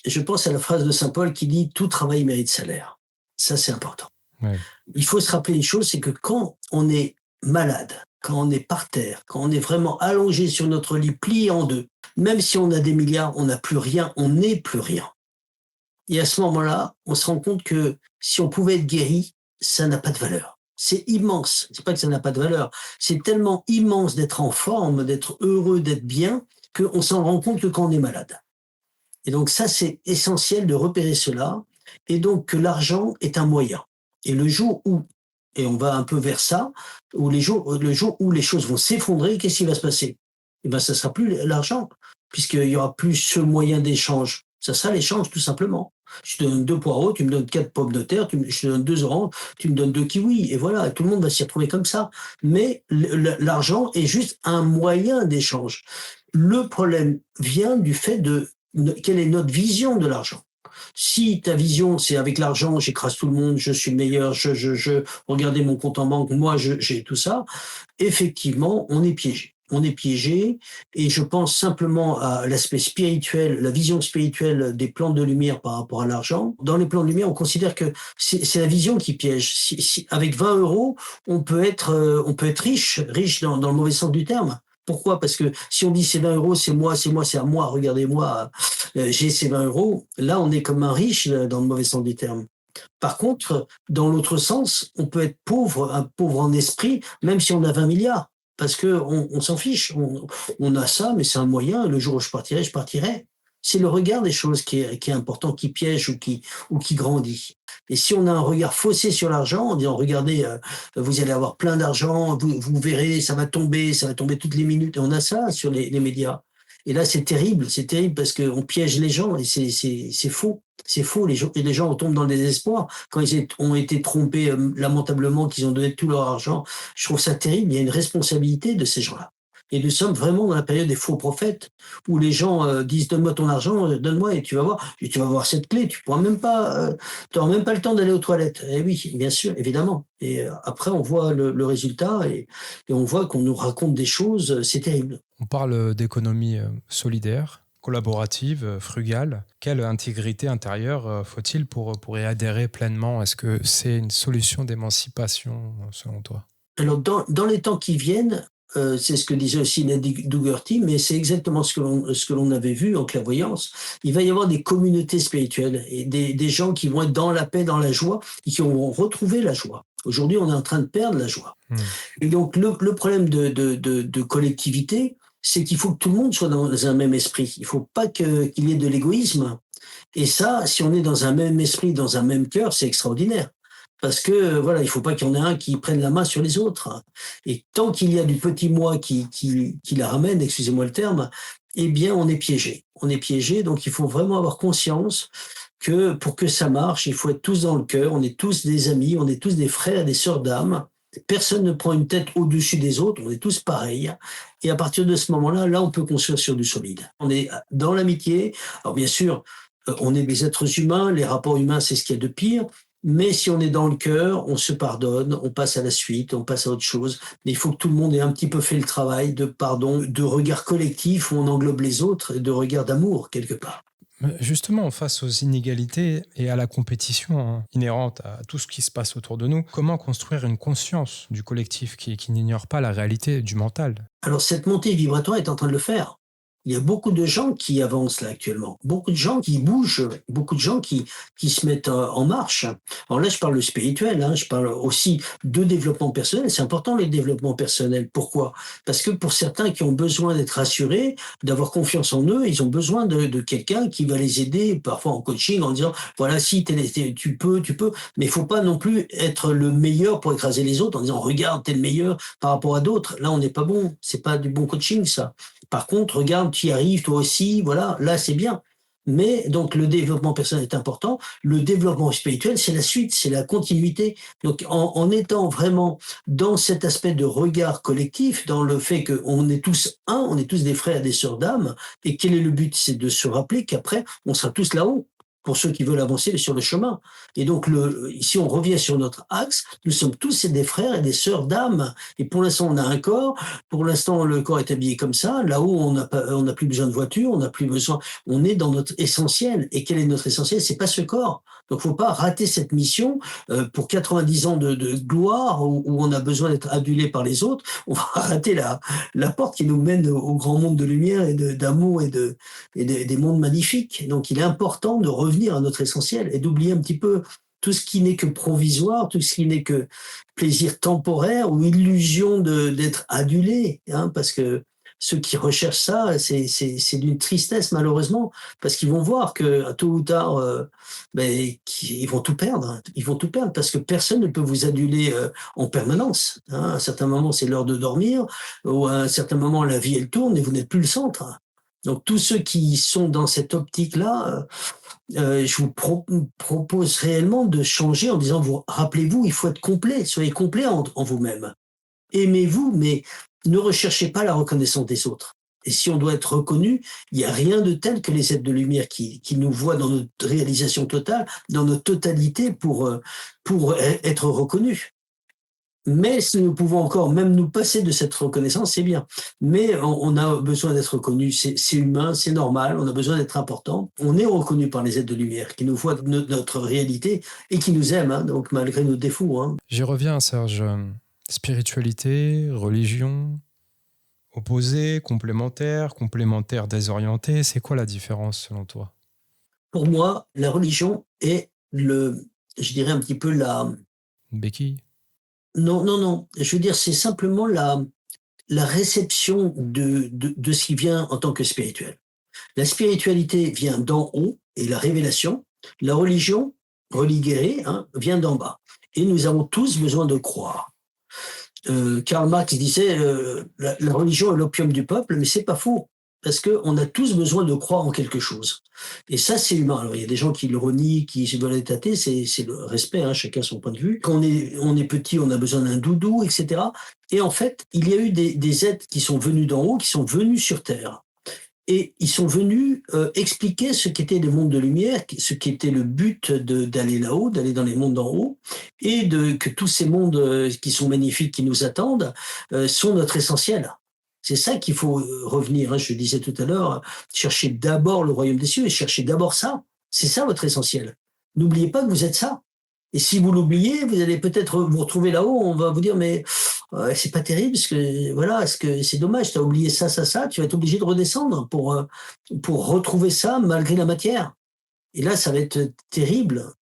Speaker 2: Je pense à la phrase de Saint Paul qui dit tout travail mérite salaire. Ça, c'est important.
Speaker 1: Ouais.
Speaker 2: Il faut se rappeler une chose, c'est que quand on est malade, quand on est par terre, quand on est vraiment allongé sur notre lit, plié en deux, même si on a des milliards, on n'a plus rien, on n'est plus rien. Et à ce moment-là, on se rend compte que si on pouvait être guéri, ça n'a pas de valeur. C'est immense. C'est pas que ça n'a pas de valeur. C'est tellement immense d'être en forme, d'être heureux, d'être bien, qu'on s'en rend compte que quand on est malade. Et donc ça, c'est essentiel de repérer cela. Et donc que l'argent est un moyen. Et le jour où, et on va un peu vers ça, le jour où les choses vont s'effondrer, qu'est-ce qui va se passer? Eh ben, ça sera plus l'argent, puisqu'il y aura plus ce moyen d'échange. Ça sera l'échange, tout simplement. Je te donne 2 poireaux, tu me donnes 4 pommes de terre, je te donne 2 oranges, tu me donnes 2 kiwis, et voilà, tout le monde va s'y retrouver comme ça. Mais l'argent est juste un moyen d'échange. Le problème vient du fait quelle est notre vision de l'argent. Si ta vision, c'est avec l'argent, j'écrase tout le monde, je suis le meilleur, regardez mon compte en banque, moi, j'ai tout ça, effectivement, on est piégé. On est piégé, et je pense simplement à l'aspect spirituel, la vision spirituelle des plans de lumière par rapport à l'argent. Dans les plans de lumière, on considère que c'est la vision qui piège. Avec 20 euros, on peut être riche dans le mauvais sens du terme. Pourquoi? Parce que si on dit c'est 20 euros, c'est à moi, regardez-moi, j'ai ces 20 euros. Là, on est comme un riche dans le mauvais sens du terme. Par contre, dans l'autre sens, on peut être pauvre, un pauvre en esprit, même si on a 20 milliards. Parce que on s'en fiche. On a ça, mais c'est un moyen. Le jour où je partirai, je partirai. C'est le regard des choses qui est important, qui piège ou qui grandit. Et si on a un regard faussé sur l'argent, en disant regardez, vous allez avoir plein d'argent, vous verrez, ça va tomber toutes les minutes. Et on a ça sur les médias. Et là, c'est terrible parce qu'on piège les gens et c'est faux. C'est faux, les gens tombent dans le désespoir quand ont été trompés lamentablement, qu'ils ont donné tout leur argent. Je trouve ça terrible, il y a une responsabilité de ces gens-là. Et nous sommes vraiment dans la période des faux prophètes, où les gens disent donne-moi ton argent, donne-moi et tu vas voir cette clé, tu n'auras même pas le temps d'aller aux toilettes. Eh oui, bien sûr, évidemment. Et après, on voit le résultat et on voit qu'on nous raconte des choses, c'est terrible.
Speaker 1: On parle d'économie solidaire, collaborative, frugale. Quelle intégrité intérieure faut-il pour y adhérer pleinement? Est-ce que c'est une solution d'émancipation selon toi?
Speaker 2: Alors, dans les temps qui viennent, c'est ce que disait aussi Nadine Dougherty, mais c'est exactement ce que l'on avait vu en clairvoyance. Il va y avoir des communautés spirituelles et des gens qui vont être dans la paix, dans la joie et qui vont retrouver la joie. Aujourd'hui, on est en train de perdre la joie. Et donc, le problème de collectivité, c'est qu'il faut que tout le monde soit dans un même esprit. Il ne faut pas qu'il y ait de l'égoïsme. Et ça, si on est dans un même esprit, dans un même cœur, c'est extraordinaire. Parce que voilà, il ne faut pas qu'il y en ait un qui prenne la main sur les autres. Et tant qu'il y a du petit moi qui la ramène, excusez-moi le terme, eh bien, on est piégé. On est piégé, donc il faut vraiment avoir conscience que pour que ça marche, il faut être tous dans le cœur, on est tous des amis, on est tous des frères et des sœurs d'âme. Personne ne prend une tête au-dessus des autres, on est tous pareils. Et à partir de ce moment-là, là, on peut construire sur du solide. On est dans l'amitié. Alors bien sûr, on est des êtres humains, les rapports humains, c'est ce qu'il y a de pire. Mais si on est dans le cœur, on se pardonne, on passe à la suite, on passe à autre chose. Mais il faut que tout le monde ait un petit peu fait le travail de pardon, de regard collectif où on englobe les autres et de regard d'amour quelque part.
Speaker 1: Justement, face aux inégalités et à la compétition inhérente à tout ce qui se passe autour de nous, comment construire une conscience du collectif qui n'ignore pas la réalité du mental?
Speaker 2: Alors cette montée vibratoire est en train de le faire. Il y a beaucoup de gens qui avancent là actuellement, beaucoup de gens qui bougent, beaucoup de gens qui se mettent en marche. Alors là, je parle de spirituel, hein, je parle aussi de développement personnel. C'est important le développement personnel. Pourquoi? Parce que pour certains qui ont besoin d'être rassurés, d'avoir confiance en eux, ils ont besoin de quelqu'un qui va les aider, parfois en coaching, en disant voilà, si tu peux, mais il faut pas non plus être le meilleur pour écraser les autres en disant regarde, t'es le meilleur par rapport à d'autres. Là, on n'est pas bon. C'est pas du bon coaching, ça. Par contre, regarde, tu y arrives toi aussi, voilà, là c'est bien. Mais donc le développement personnel est important. Le développement spirituel, c'est la suite, c'est la continuité. Donc en étant vraiment dans cet aspect de regard collectif, dans le fait qu'on est tous un, on est tous des frères et des sœurs d'âme, et quel est le but? C'est de se rappeler qu'après, on sera tous là-haut pour ceux qui veulent avancer sur le chemin. Et donc, si on revient sur notre axe, nous sommes tous des frères et des sœurs d'âme. Et pour l'instant, on a un corps. Pour l'instant, le corps est habillé comme ça. Là-haut, on n'a plus besoin de voiture, on n'a plus besoin. On est dans notre essentiel. Et quel est notre essentiel? C'est pas ce corps. Donc, faut pas rater cette mission pour 90 ans de gloire où on a besoin d'être adulé par les autres. On va rater la porte qui nous mène au grand monde de lumière et d'amour et des mondes magnifiques. Donc, il est important de revenir à notre essentiel et d'oublier un petit peu tout ce qui n'est que provisoire, tout ce qui n'est que plaisir temporaire ou illusion d'être adulé, hein, parce que ceux qui recherchent ça, c'est d'une tristesse malheureusement, parce qu'ils vont voir que tôt ou tard, ils vont tout perdre. Hein. Ils vont tout perdre parce que personne ne peut vous aduler en permanence. Hein. À un certain moment, c'est l'heure de dormir, ou à un certain moment, la vie elle tourne et vous n'êtes plus le centre. Donc tous ceux qui sont dans cette optique-là, je vous propose réellement de changer en disant, rappelez-vous, il faut être complet, soyez complet en vous-même. Aimez-vous, mais ne recherchez pas la reconnaissance des autres. Et si on doit être reconnu, il n'y a rien de tel que les êtres de lumière qui nous voient dans notre réalisation totale, dans notre totalité pour être reconnus. Mais si nous pouvons encore même nous passer de cette reconnaissance, c'est bien. Mais on a besoin d'être reconnu, c'est humain, c'est normal, on a besoin d'être important. On est reconnu par les êtres de lumière qui nous voient notre réalité et qui nous aiment, hein, donc malgré nos défauts. Hein.
Speaker 1: J'y reviens, Serge. Spiritualité, religion, opposés, complémentaires désorientés, c'est quoi la différence selon toi?
Speaker 2: Pour moi, la religion est je dirais un petit peu
Speaker 1: Une béquille?
Speaker 2: non, je veux dire, c'est simplement la réception de ce qui vient en tant que spirituel. La spiritualité vient d'en haut et la révélation, la religion, religérée, hein, vient d'en bas. Et nous avons tous besoin de croire. Karl Marx disait la religion est l'opium du peuple, mais c'est pas faux. Parce qu'on a tous besoin de croire en quelque chose. Et ça, c'est humain. Alors, il y a des gens qui le renient, qui se veulent être athées, c'est le respect, hein, chacun son point de vue. Quand on est petit, on a besoin d'un doudou, etc. Et en fait, il y a eu des êtres qui sont venus d'en haut, qui sont venus sur Terre. Et ils sont venus expliquer ce qu'était les mondes de lumière, ce qui était le but d'aller là-haut, d'aller dans les mondes d'en haut, et que tous ces mondes qui sont magnifiques, qui nous attendent, sont notre essentiel. C'est ça qu'il faut revenir. Hein, je disais tout à l'heure, cherchez d'abord le royaume des cieux et cherchez d'abord ça. C'est ça votre essentiel. N'oubliez pas que vous êtes ça. Et si vous l'oubliez, vous allez peut-être vous retrouver là-haut, on va vous dire, mais c'est pas terrible, parce que voilà, parce que c'est dommage, tu as oublié ça, ça, ça, tu vas être obligé de redescendre pour retrouver ça malgré la matière. Et là, ça va être terrible.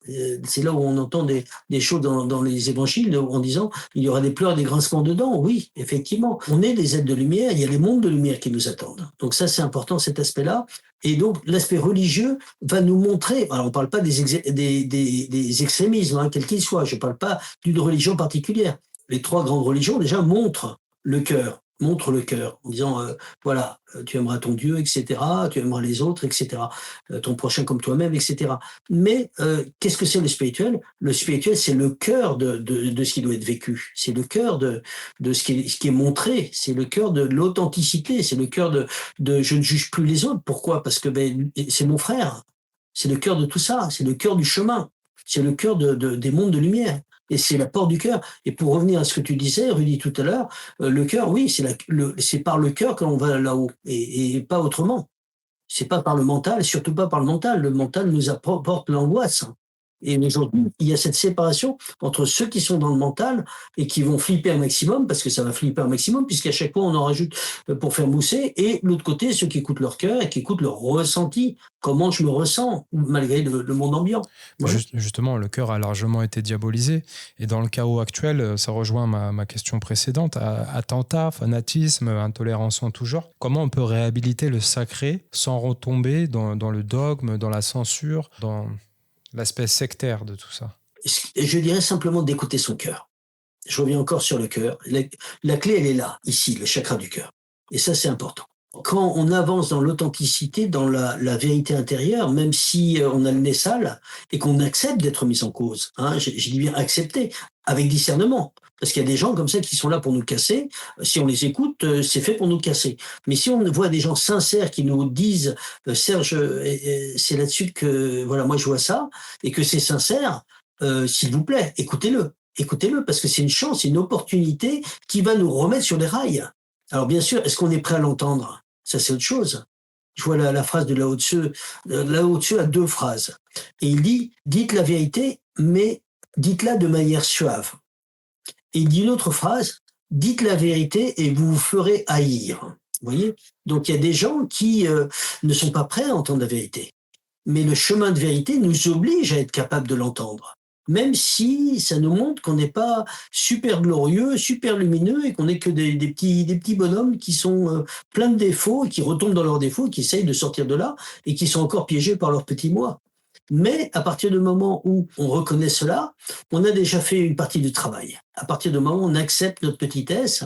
Speaker 2: C'est là où on entend des choses dans les évangiles en disant il y aura des pleurs et des grincements de dents. Oui, effectivement. On est des êtres de lumière, il y a les mondes de lumière qui nous attendent. Donc ça, c'est important, cet aspect-là. Et donc, l'aspect religieux va nous montrer, alors on ne parle pas des extrémismes, hein, quels qu'ils soient, je ne parle pas d'une religion particulière. Les trois grandes religions, déjà, montrent le cœur, en disant, voilà, tu aimeras ton Dieu, etc., tu aimeras les autres, etc., ton prochain comme toi-même, etc. Mais qu'est-ce que c'est le spirituel? Le spirituel, c'est le cœur de ce qui doit être vécu, c'est le cœur de ce qui est montré, c'est le cœur de l'authenticité, c'est le cœur de je ne juge plus les autres. Pourquoi? Parce que c'est mon frère, c'est le cœur de tout ça, c'est le cœur du chemin, c'est le cœur des mondes de lumière. Et c'est la porte du cœur. Et pour revenir à ce que tu disais, Rudy, tout à l'heure, le cœur, oui, c'est par le cœur que l'on va là-haut, et pas autrement. C'est pas par le mental, surtout pas par le mental. Le mental nous apporte l'angoisse. Et aujourd'hui, il y a cette séparation entre ceux qui sont dans le mental et qui vont flipper un maximum, parce que ça va flipper un maximum, puisqu'à chaque fois on en rajoute pour faire mousser, et l'autre côté, ceux qui écoutent leur cœur et qui écoutent leur ressenti, comment je me ressens, malgré le monde ambiant. Voilà.
Speaker 1: Justement, le cœur a largement été diabolisé, et dans le chaos actuel, ça rejoint ma question précédente, attentats, fanatisme, intolérance en tout genre. Comment on peut réhabiliter le sacré sans retomber dans le dogme, dans la censure, dans l'aspect sectaire de tout ça?
Speaker 2: Je dirais simplement d'écouter son cœur. Je reviens encore sur le cœur. La clé, elle est là, ici, le chakra du cœur. Et ça, c'est important. Quand on avance dans l'authenticité, dans la vérité intérieure, même si on a le nez sale et qu'on accepte d'être mis en cause, hein, je dis bien accepter, avec discernement. Parce qu'il y a des gens comme ça qui sont là pour nous casser. Si on les écoute, c'est fait pour nous casser. Mais si on voit des gens sincères qui nous disent Serge, c'est là-dessus que voilà, moi je vois ça, et que c'est sincère, s'il vous plaît, écoutez-le. Écoutez-le, parce que c'est une chance, c'est une opportunité qui va nous remettre sur les rails. Alors bien sûr, est-ce qu'on est prêt à l'entendre? Ça, c'est autre chose. Je vois la phrase de Lao Tzu. Lao Tzu a deux phrases. Et il dit, dites la vérité, mais dites-la de manière suave. Et il dit une autre phrase, dites la vérité et vous vous ferez haïr. Vous voyez? Donc il y a des gens qui ne sont pas prêts à entendre la vérité. Mais le chemin de vérité nous oblige à être capable de l'entendre. Même si ça nous montre qu'on n'est pas super glorieux, super lumineux, et qu'on n'est que des petits bonhommes qui sont pleins de défauts, et qui retombent dans leurs défauts, qui essayent de sortir de là, et qui sont encore piégés par leur petit moi. Mais à partir du moment où on reconnaît cela, on a déjà fait une partie du travail. À partir du moment où on accepte notre petitesse,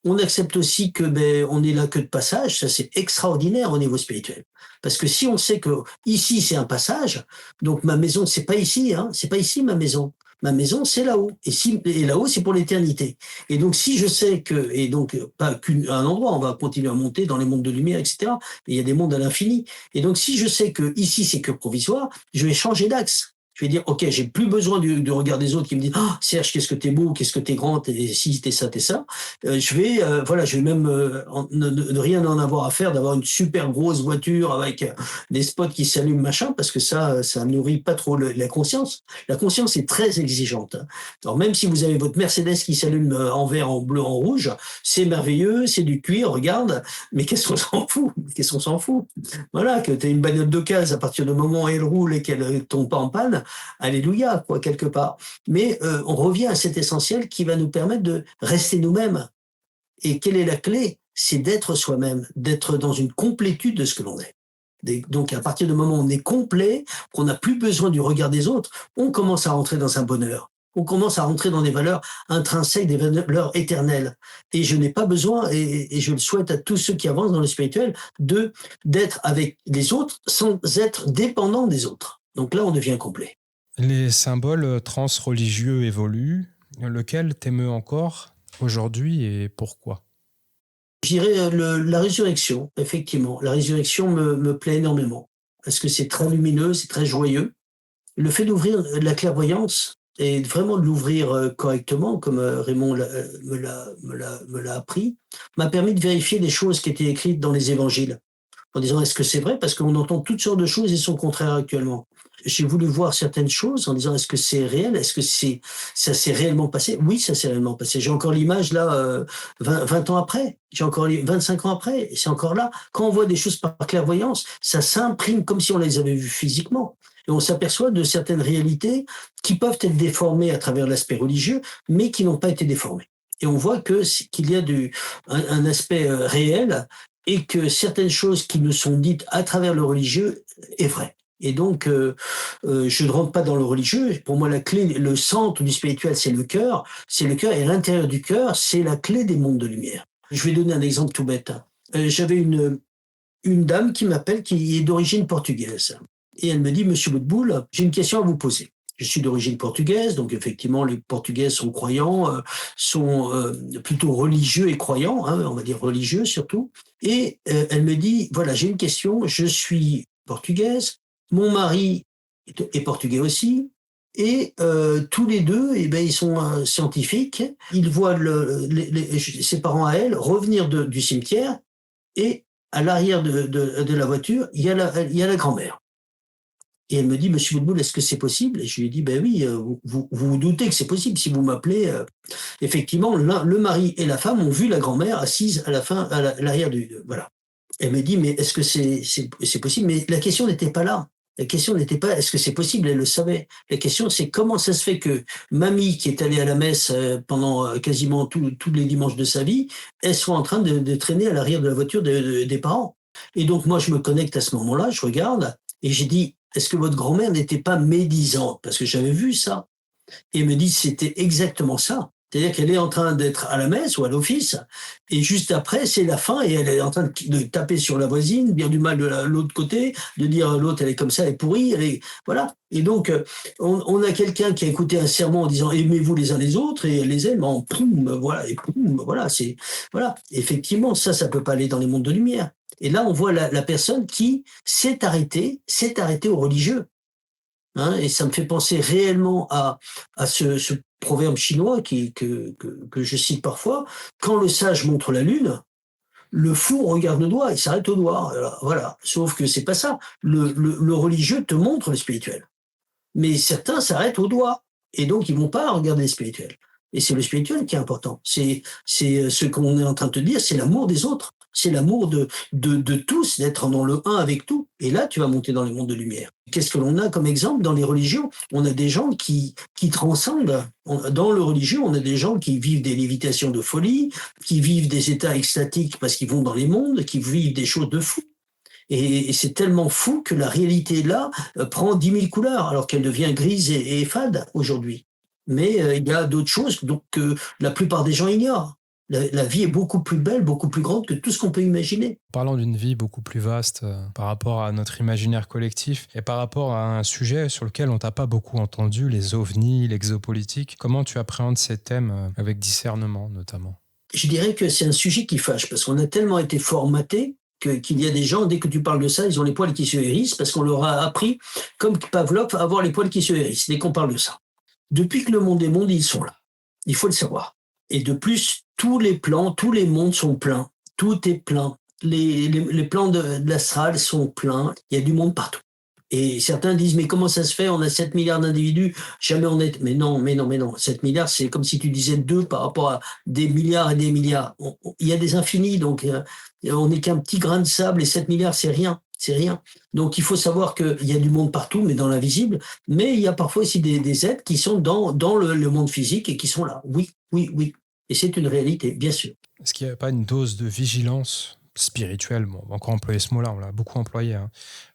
Speaker 2: on accepte aussi que on est là que de passage. Ça, c'est extraordinaire au niveau spirituel. Parce que si on sait que ici c'est un passage, donc ma maison c'est pas ici, hein, c'est pas ici ma maison. Ma maison c'est là-haut, et là-haut c'est pour l'éternité. Et donc si je sais que, et donc pas qu'un endroit, on va continuer à monter dans les mondes de lumière, etc. Et il y a des mondes à l'infini. Et donc si je sais que ici c'est que provisoire, je vais changer d'axe. Je vais dire, ok, j'ai plus besoin du regard des autres qui me disent, ah, Serge, qu'est-ce que t'es beau, qu'est-ce que t'es grand, t'es ci, t'es ça, t'es ça. Je vais même ne rien en avoir à faire d'avoir une super grosse voiture avec des spots qui s'allument, machin, parce que ça nourrit pas trop la conscience. La conscience est très exigeante. Alors même si vous avez votre Mercedes qui s'allume en vert, en bleu, en rouge, c'est merveilleux, c'est du cuir, regarde, mais qu'est-ce qu'on s'en fout? Qu'est-ce qu'on s'en fout? Voilà, que t'aies une bagnole d'occasion, à partir du moment où elle roule et qu'elle tombe pas en panne, alléluia, quoi, quelque part. Mais on revient à cet essentiel qui va nous permettre de rester nous-mêmes. Et quelle est la clé? C'est d'être soi-même, d'être dans une complétude de ce que l'on est. Donc à partir du moment où on est complet, qu'on n'a plus besoin du regard des autres, on commence à rentrer dans un bonheur. On commence à rentrer dans des valeurs intrinsèques, des valeurs éternelles. Et je n'ai pas besoin, et je le souhaite à tous ceux qui avancent dans le spirituel, d'être avec les autres sans être dépendant des autres. Donc là, on devient complet.
Speaker 1: Les symboles transreligieux évoluent. Lequel t'émeut encore aujourd'hui et pourquoi ?
Speaker 2: Je dirais la résurrection, effectivement. La résurrection me plaît énormément parce que c'est très lumineux, c'est très joyeux. Le fait d'ouvrir la clairvoyance et vraiment de l'ouvrir correctement, comme Raymond me l'a appris, m'a permis de vérifier des choses qui étaient écrites dans les évangiles en disant est-ce que c'est vrai? Parce qu'on entend toutes sortes de choses et son contraire actuellement. J'ai voulu voir certaines choses en disant est-ce que c'est réel? Est-ce que ça s'est réellement passé? Oui, ça s'est réellement passé. J'ai encore l'image là, 20 ans après. J'ai encore 25 ans après. C'est encore là. Quand on voit des choses par clairvoyance, ça s'imprime comme si on les avait vues physiquement. Et on s'aperçoit de certaines réalités qui peuvent être déformées à travers l'aspect religieux, mais qui n'ont pas été déformées. Et on voit qu'il y a un aspect réel et que certaines choses qui nous sont dites à travers le religieux est vrai. Et donc, je ne rentre pas dans le religieux. Pour moi, la clé, le centre du spirituel, c'est le cœur. C'est le cœur et à l'intérieur du cœur, c'est la clé des mondes de lumière. Je vais donner un exemple tout bête. J'avais une dame qui m'appelle, qui est d'origine portugaise. Et elle me dit, Monsieur Boutboul, j'ai une question à vous poser. Je suis d'origine portugaise, donc effectivement, les Portugais sont croyants, sont plutôt religieux et croyants, hein, on va dire religieux surtout. Et elle me dit, voilà, j'ai une question, je suis portugaise, mon mari est portugais aussi, et tous les deux, eh ben, ils sont scientifiques, ils voient ses parents à elle revenir du cimetière, et à l'arrière de la voiture, il y a la grand-mère. Et elle me dit, Monsieur Boutboul, est-ce que c'est possible? Et je lui ai dit, ben oui, vous doutez que c'est possible. Si vous m'appelez, effectivement, le mari et la femme ont vu la grand-mère assise à l'arrière voilà. Elle me dit, mais est-ce que c'est possible? Mais la question n'était pas là. La question n'était pas est-ce que c'est possible, elle le savait. La question, c'est comment ça se fait que mamie, qui est allée à la messe pendant quasiment tous les dimanches de sa vie, elle soit en train de traîner à l'arrière de la voiture des parents. Et donc moi, je me connecte à ce moment-là, je regarde, et j'ai dit, est-ce que votre grand-mère n'était pas médisante? Parce que j'avais vu ça. Et elle me dit, c'était exactement ça. C'est-à-dire qu'elle est en train d'être à la messe ou à l'office, et juste après, c'est la fin, et elle est en train de taper sur la voisine, dire du mal de l'autre côté, de dire l'autre, elle est comme ça, elle est pourrie, voilà. Et donc, on a quelqu'un qui a écouté un sermon en disant aimez-vous les uns les autres, et elle les aime en poum, voilà, et poum, voilà, voilà. Effectivement, ça peut pas aller dans les mondes de lumière. Et là, on voit la personne qui s'est arrêtée au religieux. Hein, et ça me fait penser réellement à ce proverbe chinois que je cite parfois. Quand le sage montre la lune, le fou regarde le doigt, il s'arrête au doigt. Alors, voilà. Sauf que c'est pas ça. Le religieux te montre le spirituel. Mais certains s'arrêtent au doigt. Et donc, ils vont pas regarder le spirituel. Et c'est le spirituel qui est important. C'est ce qu'on est en train de te dire, c'est l'amour des autres. C'est l'amour de tous, d'être dans le un avec tout. Et là, tu vas monter dans les mondes de lumière. Qu'est-ce que l'on a comme exemple dans les religions? On a des gens qui transcendent. Dans le religieux, on a des gens qui vivent des lévitations de folie, qui vivent des états extatiques parce qu'ils vont dans les mondes, qui vivent des choses de fou. Et c'est tellement fou que la réalité là prend 10 000 couleurs alors qu'elle devient grise et fade aujourd'hui. Mais il y a d'autres choses donc, que la plupart des gens ignorent. La vie est beaucoup plus belle, beaucoup plus grande que tout ce qu'on peut imaginer.
Speaker 1: Parlant d'une vie beaucoup plus vaste par rapport à notre imaginaire collectif et par rapport à un sujet sur lequel on t'a pas beaucoup entendu, les ovnis, l'exopolitique, comment tu appréhendes ces thèmes avec discernement notamment?
Speaker 2: Je dirais que c'est un sujet qui fâche parce qu'on a tellement été formaté qu'il y a des gens, dès que tu parles de ça, ils ont les poils qui se hérissent parce qu'on leur a appris, comme Pavlov, à avoir les poils qui se hérissent dès qu'on parle de ça. Depuis que le monde est monde, ils sont là. Il faut le savoir. Et de plus, tous les plans, tous les mondes sont pleins. Tout est plein. Les plans de l'astral sont pleins. Il y a du monde partout. Et certains disent, mais comment ça se fait? On a 7 milliards d'individus, jamais on est... Mais non. 7 milliards, c'est comme si tu disais 2 par rapport à des milliards et des milliards. Il y a des infinis, donc on n'est qu'un petit grain de sable et 7 milliards, c'est rien. C'est rien. Donc il faut savoir qu'il y a du monde partout, mais dans l'invisible. Mais il y a parfois aussi des êtres qui sont dans le monde physique et qui sont là. Oui. Et c'est une réalité, bien sûr.
Speaker 1: Est-ce qu'il n'y a pas une dose de vigilance spirituel, bon, on va encore employer ce mot-là, on l'a beaucoup employé, hein,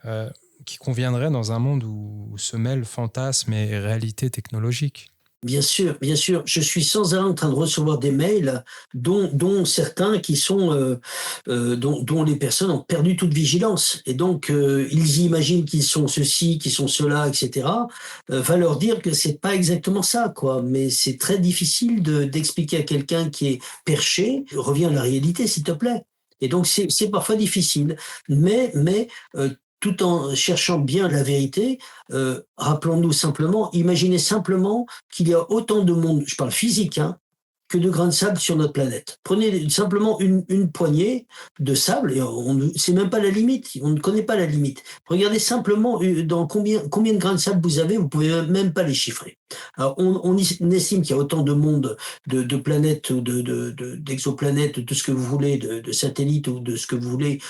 Speaker 1: euh, qui conviendrait dans un monde où se mêlent fantasmes et réalité technologique.
Speaker 2: Bien sûr, je suis sans arrêt en train de recevoir des mails dont certains qui sont dont les personnes ont perdu toute vigilance et donc ils imaginent qu'ils sont ceci, qu'ils sont cela, etc. Va leur dire que c'est pas exactement ça, quoi. Mais c'est très difficile d'expliquer à quelqu'un qui est perché, reviens à la réalité, s'il te plaît. Et donc c'est parfois difficile, mais tout en cherchant bien la vérité, rappelons-nous simplement, imaginez simplement qu'il y a autant de monde, je parle physique, hein, que de grains de sable sur notre planète. Prenez simplement une poignée de sable, et c'est même pas la limite, on ne connaît pas la limite. Regardez simplement dans combien de grains de sable vous avez, vous pouvez même pas les chiffrer. Alors on estime qu'il y a autant de monde, de planètes, d'exoplanètes, de ce que vous voulez, de satellites ou de ce que vous voulez,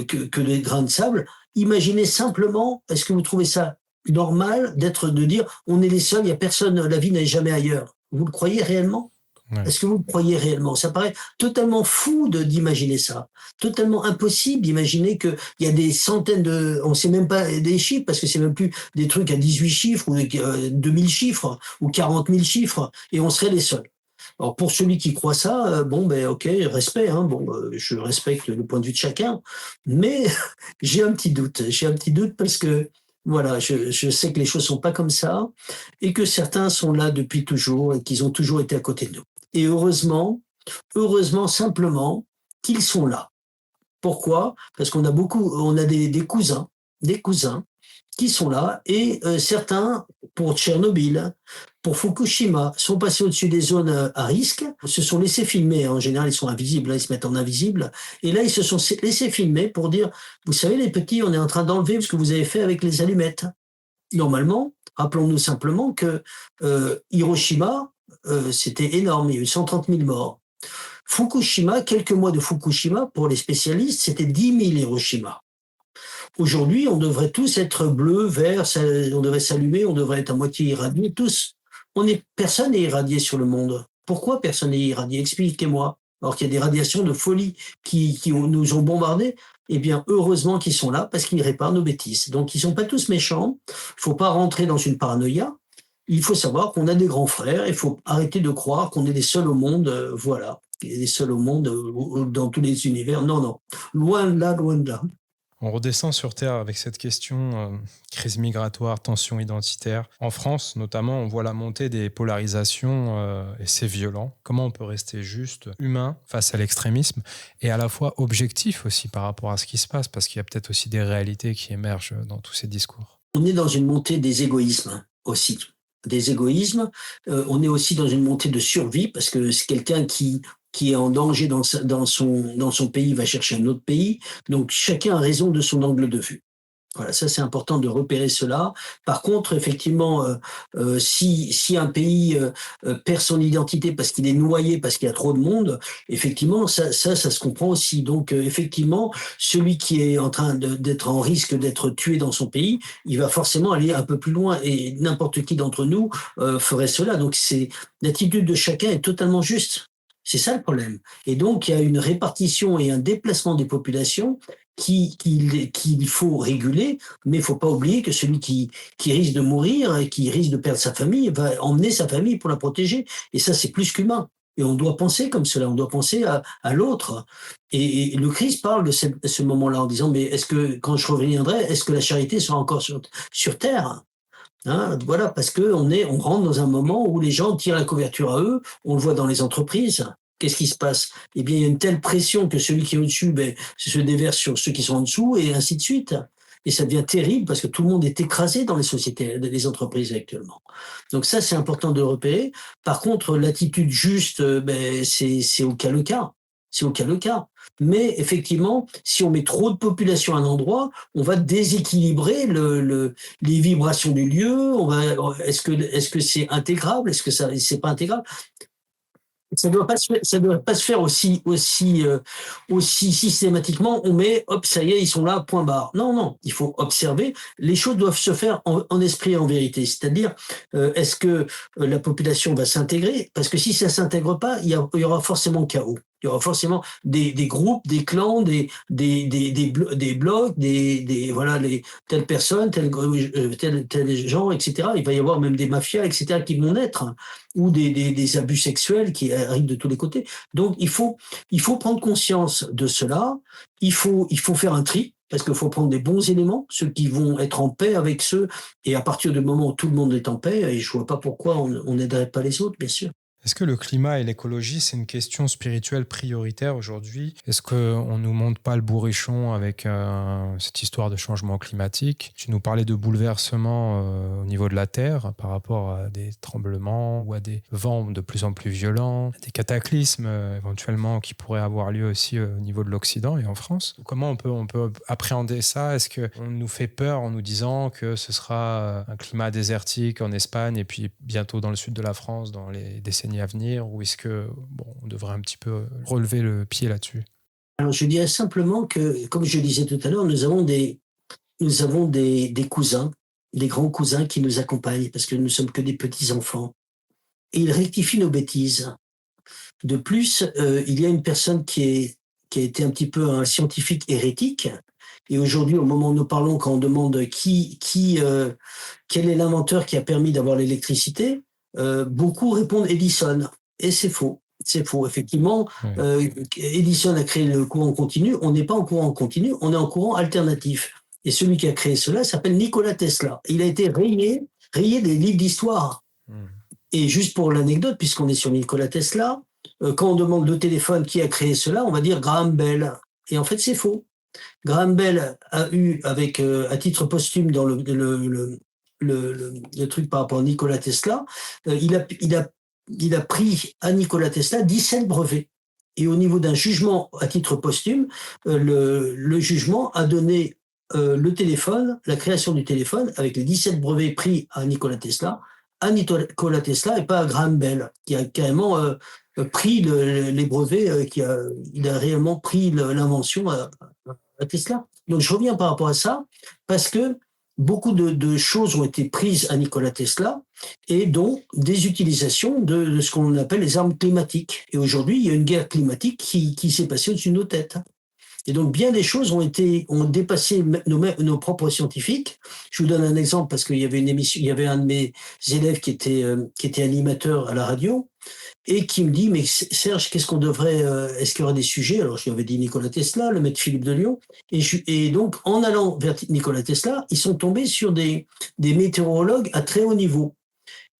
Speaker 2: que des grains de sable. Imaginez simplement, est-ce que vous trouvez ça normal de dire on est les seuls, il n'y a personne, la vie n'est jamais ailleurs? Vous le croyez réellement?
Speaker 1: Ouais.
Speaker 2: Est-ce que vous le croyez réellement? Ça paraît totalement fou d'imaginer ça, totalement impossible d'imaginer qu'il y a des centaines on sait même pas des chiffres, parce que c'est même plus des trucs à 18 chiffres ou 2000 chiffres ou 40 000 chiffres, et on serait les seuls. Alors pour celui qui croit ça, bon ben ok, respect, hein, bon, je respecte le point de vue de chacun, mais j'ai un petit doute. J'ai un petit doute parce que voilà, je sais que les choses sont pas comme ça et que certains sont là depuis toujours et qu'ils ont toujours été à côté de nous. Et heureusement simplement qu'ils sont là. Pourquoi? Parce on a des cousins qui sont là et certains, pour Tchernobyl, pour Fukushima, sont passés au-dessus des zones à risque, se sont laissés filmer. En général, ils sont invisibles, là, ils se mettent en invisible. Et là, ils se sont laissés filmer pour dire, vous savez, les petits, on est en train d'enlever ce que vous avez fait avec les allumettes. Normalement, rappelons-nous simplement que Hiroshima, c'était énorme, il y a eu 130 000 morts. Fukushima, quelques mois de Fukushima, pour les spécialistes, c'était 10 000 Hiroshima. Aujourd'hui, on devrait tous être bleus, verts, on devrait s'allumer, on devrait être à moitié irradiés, tous. Personne n'est irradié sur le monde. Pourquoi personne n'est irradié? Expliquez-moi. Alors qu'il y a des radiations de folie qui nous ont bombardés. Eh bien, heureusement qu'ils sont là parce qu'ils réparent nos bêtises. Donc, ils sont pas tous méchants. Il faut pas rentrer dans une paranoïa. Il faut savoir qu'on a des grands frères. Il faut arrêter de croire qu'on est les seuls au monde. Voilà. Les seuls au monde dans tous les univers. Non, non. Loin de là, loin de là.
Speaker 1: On redescend sur Terre avec cette question, crise migratoire, tension identitaire. En France, notamment, on voit la montée des polarisations et c'est violent. Comment on peut rester juste humain face à l'extrémisme et à la fois objectif aussi par rapport à ce qui se passe? Parce qu'il y a peut-être aussi des réalités qui émergent dans tous ces discours.
Speaker 2: On est dans une montée des égoïsmes aussi. Des égoïsmes. On est aussi dans une montée de survie parce que c'est quelqu'un qui est en danger dans son pays va chercher un autre pays. Donc chacun a raison de son angle de vue. Voilà, ça c'est important de repérer cela. Par contre, effectivement, si un pays perd son identité parce qu'il est noyé, parce qu'il y a trop de monde, effectivement, ça se comprend aussi. Donc, effectivement, celui qui est en train d'être en risque d'être tué dans son pays, il va forcément aller un peu plus loin. Et n'importe qui d'entre nous ferait cela. Donc, l'attitude de chacun est totalement juste. C'est ça le problème. Et donc, il y a une répartition et un déplacement des populations qu'il faut réguler, mais il ne faut pas oublier que celui qui risque de mourir et qui risque de perdre sa famille va emmener sa famille pour la protéger. Et ça, c'est plus qu'humain. Et on doit penser comme cela, on doit penser à l'autre. Et le Christ parle de ce moment-là en disant, mais est-ce que quand je reviendrai, est-ce que la charité sera encore sur terre? Hein, voilà, parce on rentre dans un moment où les gens tirent la couverture à eux, on le voit dans les entreprises. Qu'est-ce qui se passe? Eh bien, il y a une telle pression que celui qui est au-dessus se déverse sur ceux qui sont en dessous et ainsi de suite. Et ça devient terrible parce que tout le monde est écrasé dans les sociétés, les entreprises actuellement. Donc ça, c'est important de repérer. Par contre, l'attitude juste, c'est au cas le cas. C'est au cas le cas. Mais effectivement, si on met trop de population à un endroit, on va déséquilibrer les vibrations du lieu. Est-ce que c'est intégrable? Est-ce que c'est pas intégrable? Ça doit pas se faire aussi systématiquement. On met, hop, ça y est, ils sont là, point barre. Non, non, il faut observer. Les choses doivent se faire en esprit et en vérité. C'est-à-dire, est-ce que la population va s'intégrer? Parce que si ça s'intègre pas, il y aura forcément chaos. Il y aura forcément des groupes, des clans, des blocs, voilà, telle personne, tel gens, etc. Il va y avoir même des mafias, etc., qui vont naître, hein, ou des abus sexuels qui arrivent de tous les côtés. Donc, il faut prendre conscience de cela. Il faut faire un tri, parce qu'il faut prendre des bons éléments, ceux qui vont être en paix avec ceux, et à partir du moment où tout le monde est en paix, et je vois pas pourquoi on n'aiderait pas les autres, bien sûr.
Speaker 1: Est-ce que le climat et l'écologie, c'est une question spirituelle prioritaire aujourd'hui? Est-ce qu'on ne nous montre pas le bourrichon avec cette histoire de changement climatique? Tu nous parlais de bouleversements au niveau de la Terre par rapport à des tremblements ou à des vents de plus en plus violents, des cataclysmes éventuellement qui pourraient avoir lieu aussi au niveau de l'Occident et en France. Comment on peut appréhender ça? Est-ce qu'on nous fait peur en nous disant que ce sera un climat désertique en Espagne et puis bientôt dans le sud de la France dans les décennies à venir, ou est-ce que on devrait un petit peu relever le pied là-dessus?
Speaker 2: Alors, je dirais simplement que, comme je disais tout à l'heure, nous avons des cousins, des grands cousins qui nous accompagnent parce que nous sommes que des petits enfants. Et ils rectifient nos bêtises. De plus, il y a une personne qui a été un petit peu un scientifique hérétique. Et aujourd'hui, au moment où nous parlons, quand on demande quel est l'inventeur qui a permis d'avoir l'électricité, beaucoup répondent Edison. Et c'est faux. C'est faux. Effectivement, Edison a créé le courant continu. On n'est pas en courant continu, on est en courant alternatif. Et celui qui a créé cela s'appelle Nikola Tesla. Il a été rayé des livres d'histoire. Et juste pour l'anecdote, puisqu'on est sur Nikola Tesla, quand on demande le téléphone qui a créé cela, on va dire Graham Bell. Et en fait, c'est faux. Graham Bell a eu, à titre posthume dans le truc par rapport à Nikola Tesla, il a pris à Nikola Tesla 17 brevets. Et au niveau d'un jugement à titre posthume, le jugement a donné le téléphone, la création du téléphone, avec les 17 brevets pris à Nikola Tesla et pas à Graham Bell, qui a carrément pris les brevets, il a réellement pris l'invention à Tesla. Donc je reviens par rapport à ça, parce que beaucoup de choses ont été prises à Nikola Tesla, et dont des utilisations de ce qu'on appelle les armes climatiques. Et aujourd'hui, il y a une guerre climatique qui s'est passée au-dessus de nos têtes. Et donc, bien des choses ont dépassé nos propres scientifiques. Je vous donne un exemple parce qu'il y avait une émission, il y avait un de mes élèves qui était animateur à la radio et qui me dit, mais Serge, qu'est-ce qu'on devrait, est-ce qu'il y aura des sujets? Alors, je lui avais dit Nikola Tesla, le maître Philippe de Lyon. Et donc, en allant vers Nikola Tesla, ils sont tombés sur des météorologues à très haut niveau.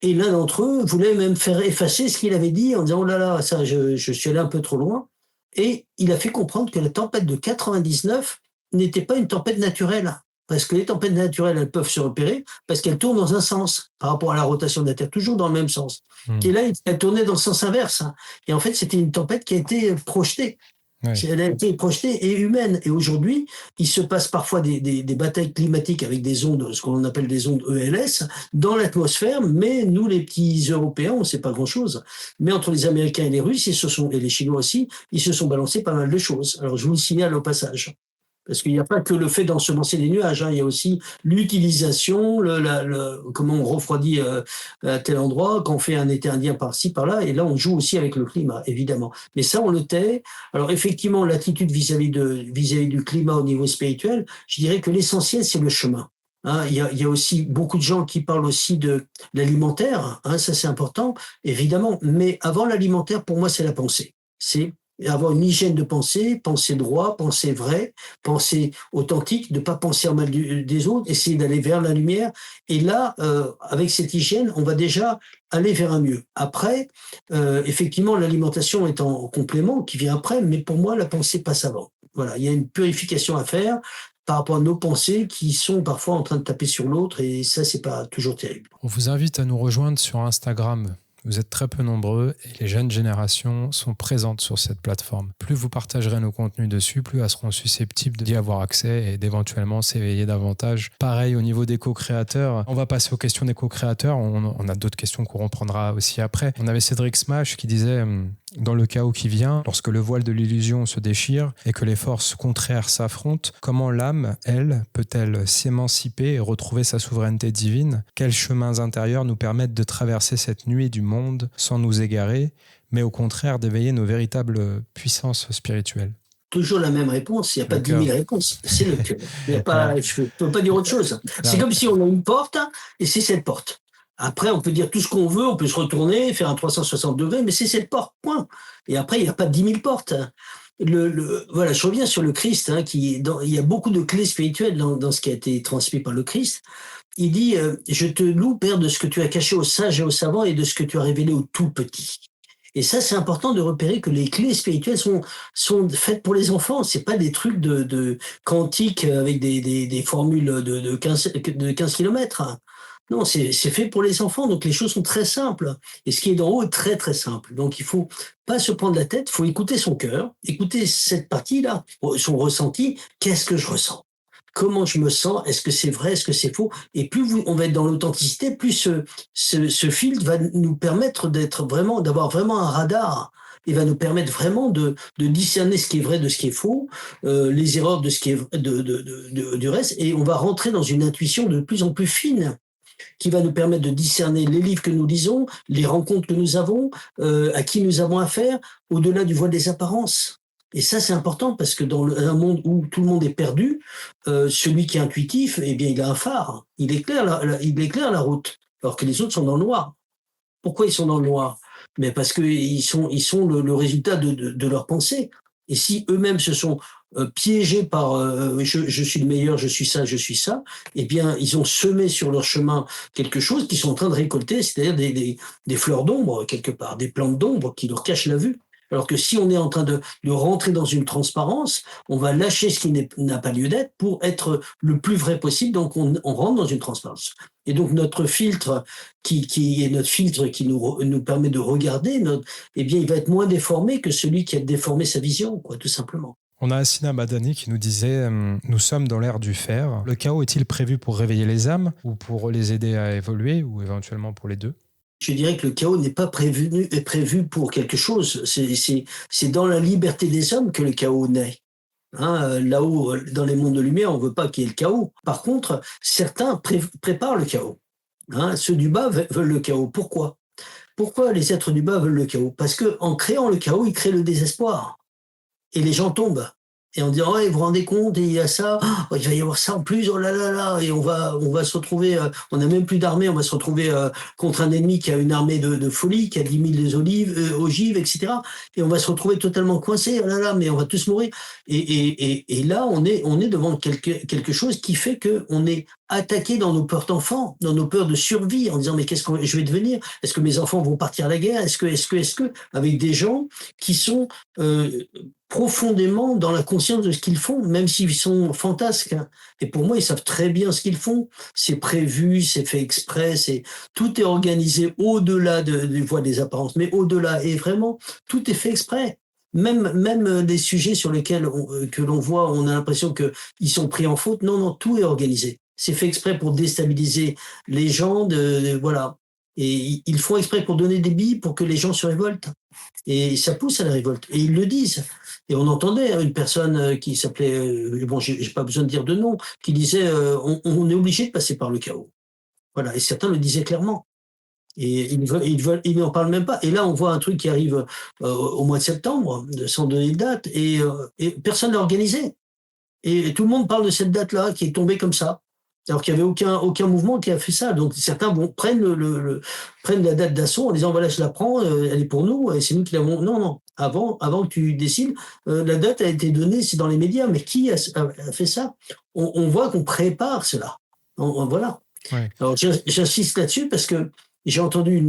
Speaker 2: Et l'un d'entre eux voulait même faire effacer ce qu'il avait dit en disant, oh là là, ça, je suis allé un peu trop loin. Et il a fait comprendre que la tempête de 99 n'était pas une tempête naturelle. Parce que les tempêtes naturelles, elles peuvent se repérer parce qu'elles tournent dans un sens par rapport à la rotation de la Terre, toujours dans le même sens. Et là, elle tournait dans le sens inverse. Et en fait, c'était une tempête qui a été projetée. Ouais. Elle a été projetée et humaine. Et aujourd'hui, il se passe parfois des batailles climatiques avec des ondes, ce qu'on appelle des ondes ELS, dans l'atmosphère. Mais nous, les petits Européens, on ne sait pas grand-chose. Mais entre les Américains et les Russes, et les Chinois aussi, ils se sont balancés pas mal de choses. Alors, je vous le signale au passage. Parce qu'il n'y a pas que le fait d'ensemencer les nuages, il y a aussi l'utilisation, comment on refroidit à tel endroit, quand on fait un été indien par-ci, par-là, et là on joue aussi avec le climat, évidemment. Mais ça, on le tait. Alors effectivement, l'attitude vis-à-vis du climat au niveau spirituel, je dirais que l'essentiel, c'est le chemin. Il y a aussi beaucoup de gens qui parlent aussi de l'alimentaire, ça c'est important, évidemment. Mais avant l'alimentaire, pour moi, c'est la pensée. C'est avoir une hygiène de pensée, penser droit, penser vrai, penser authentique, de ne pas penser en mal des autres, essayer d'aller vers la lumière. Et là, avec cette hygiène, on va déjà aller vers un mieux. Après, effectivement, l'alimentation est en complément qui vient après, mais pour moi, la pensée passe avant. Voilà, il y a une purification à faire par rapport à nos pensées qui sont parfois en train de taper sur l'autre, et ça, c'est pas toujours terrible.
Speaker 1: On vous invite à nous rejoindre sur Instagram. Vous êtes très peu nombreux et les jeunes générations sont présentes sur cette plateforme. Plus vous partagerez nos contenus dessus, plus elles seront susceptibles d'y avoir accès et d'éventuellement s'éveiller davantage. Pareil au niveau des co-créateurs. On va passer aux questions des co-créateurs. On a d'autres questions qu'on reprendra aussi après. On avait Cédric Smash qui disait... Dans le chaos qui vient, lorsque le voile de l'illusion se déchire et que les forces contraires s'affrontent, comment l'âme, elle, peut-elle s'émanciper et retrouver sa souveraineté divine? Quels chemins intérieurs nous permettent de traverser cette nuée du monde sans nous égarer, mais au contraire d'éveiller nos véritables puissances spirituelles?
Speaker 2: Toujours la même réponse, il n'y a pas
Speaker 1: Le
Speaker 2: 10
Speaker 1: cœur.
Speaker 2: 000 réponses, c'est le cœur. Il y a
Speaker 1: Alors,
Speaker 2: pas, je ne peux pas dire autre chose. C'est
Speaker 1: alors,
Speaker 2: comme si on a une porte et c'est cette porte. Après, on peut dire tout ce qu'on veut, on peut se retourner, faire un 360 degrés, mais c'est cette porte, point. Et après, il n'y a pas 10 000 portes. Voilà, je reviens sur le Christ, il y a beaucoup de clés spirituelles dans ce qui a été transmis par le Christ. Il dit, je te loue, Père, de ce que tu as caché aux sages et aux savants et de ce que tu as révélé aux tout petits. Et ça, c'est important de repérer que les clés spirituelles sont faites pour les enfants. C'est pas des trucs de quantiques avec des formules de 15 kilomètres. Non, c'est fait pour les enfants. Donc les choses sont très simples. Et ce qui est d'en haut est très très simple. Donc il faut pas se prendre la tête. Il faut écouter son cœur, écouter cette partie-là, son ressenti. Qu'est-ce que je ressens? Comment je me sens? Est-ce que c'est vrai? Est-ce que c'est faux? Et plus on va être dans l'authenticité, plus ce filtre va nous permettre d'avoir vraiment un radar. Il va nous permettre vraiment de discerner ce qui est vrai de ce qui est faux, les erreurs de ce qui est du reste, et on va rentrer dans une intuition de plus en plus fine qui va nous permettre de discerner les livres que nous lisons, les rencontres que nous avons, à qui nous avons affaire, au-delà du voile des apparences. Et ça, c'est important parce que dans un monde où tout le monde est perdu, celui qui est intuitif, eh bien, il a un phare. Il éclaire la route, alors que les autres sont dans le noir. Pourquoi ils sont dans le noir? Mais parce qu'ils sont le résultat de leur pensée. Et si eux-mêmes se sont piégés par je suis le meilleur, je suis ça, eh bien, ils ont semé sur leur chemin quelque chose qu'ils sont en train de récolter, c'est-à-dire des fleurs d'ombre, quelque part, des plantes d'ombre qui leur cachent la vue. Alors que si on est en train de rentrer dans une transparence, on va lâcher ce qui n'a pas lieu d'être pour être le plus vrai possible. Donc, on rentre dans une transparence. Et donc, notre filtre, qui est notre filtre qui nous permet de regarder, eh bien, il va être moins déformé que celui qui a déformé sa vision, quoi, tout simplement.
Speaker 1: on a Assina Madani qui nous disait nous sommes dans l'ère du faire. Le chaos est-il prévu pour réveiller les âmes ou pour les aider à évoluer ou éventuellement pour les deux?
Speaker 2: Je dirais que le chaos n'est pas prévu pour quelque chose. C'est dans la liberté des hommes que le chaos naît. Là-haut, dans les mondes de lumière, on ne veut pas qu'il y ait le chaos. Par contre, certains préparent le chaos. Ceux du bas veulent le chaos. Pourquoi? Pourquoi les êtres du bas veulent le chaos? Parce qu'en créant le chaos, ils créent le désespoir. Et les gens tombent. Et on dit, oh, vous vous rendez compte, il y a ça, oh, il va y avoir ça en plus, oh là là là, et on va se retrouver, on n'a même plus d'armée, on va se retrouver contre un ennemi qui a une armée de folie, qui a 10 000 ogives, etc. Et on va se retrouver totalement coincé, oh là là, mais on va tous mourir. Et là, on est devant quelque chose qui fait qu'on est attaqué dans nos peurs d'enfants, dans nos peurs de survie, en disant, mais qu'est-ce que je vais devenir? Est-ce que mes enfants vont partir à la guerre? Est-ce que, avec des gens qui sont profondément dans la conscience de ce qu'ils font, même s'ils sont fantasques. Et pour moi, ils savent très bien ce qu'ils font. C'est prévu, c'est fait exprès, tout est organisé au-delà des voies des apparences, mais au-delà. Et vraiment, tout est fait exprès. Même des sujets sur lesquels que l'on voit, on a l'impression qu'ils sont pris en faute. Non, non, tout est organisé. C'est fait exprès pour déstabiliser les gens, voilà. Et ils font exprès pour donner des billes pour que les gens se révoltent. Et ça pousse à la révolte. Et ils le disent. Et on entendait une personne qui s'appelait, bon, j'ai pas besoin de dire de nom, qui disait on est obligé de passer par le chaos. Voilà. Et certains le disaient clairement. Et ils n'en parlent même pas. Et là, on voit un truc qui arrive au mois de septembre, sans donner de date, et personne n'a organisé. Et tout le monde parle de cette date-là qui est tombée comme ça. Alors qu'il n'y avait aucun mouvement qui a fait ça. Donc certains prennent prennent la date d'assaut en disant voilà, je la prends, elle est pour nous, et c'est nous qui l'avons. Non, non. Avant que tu décides, la date a été donnée, c'est dans les médias. Mais qui a fait ça? On voit qu'on prépare cela. Voilà.
Speaker 1: Ouais.
Speaker 2: Alors j'insiste là-dessus parce que j'ai entendu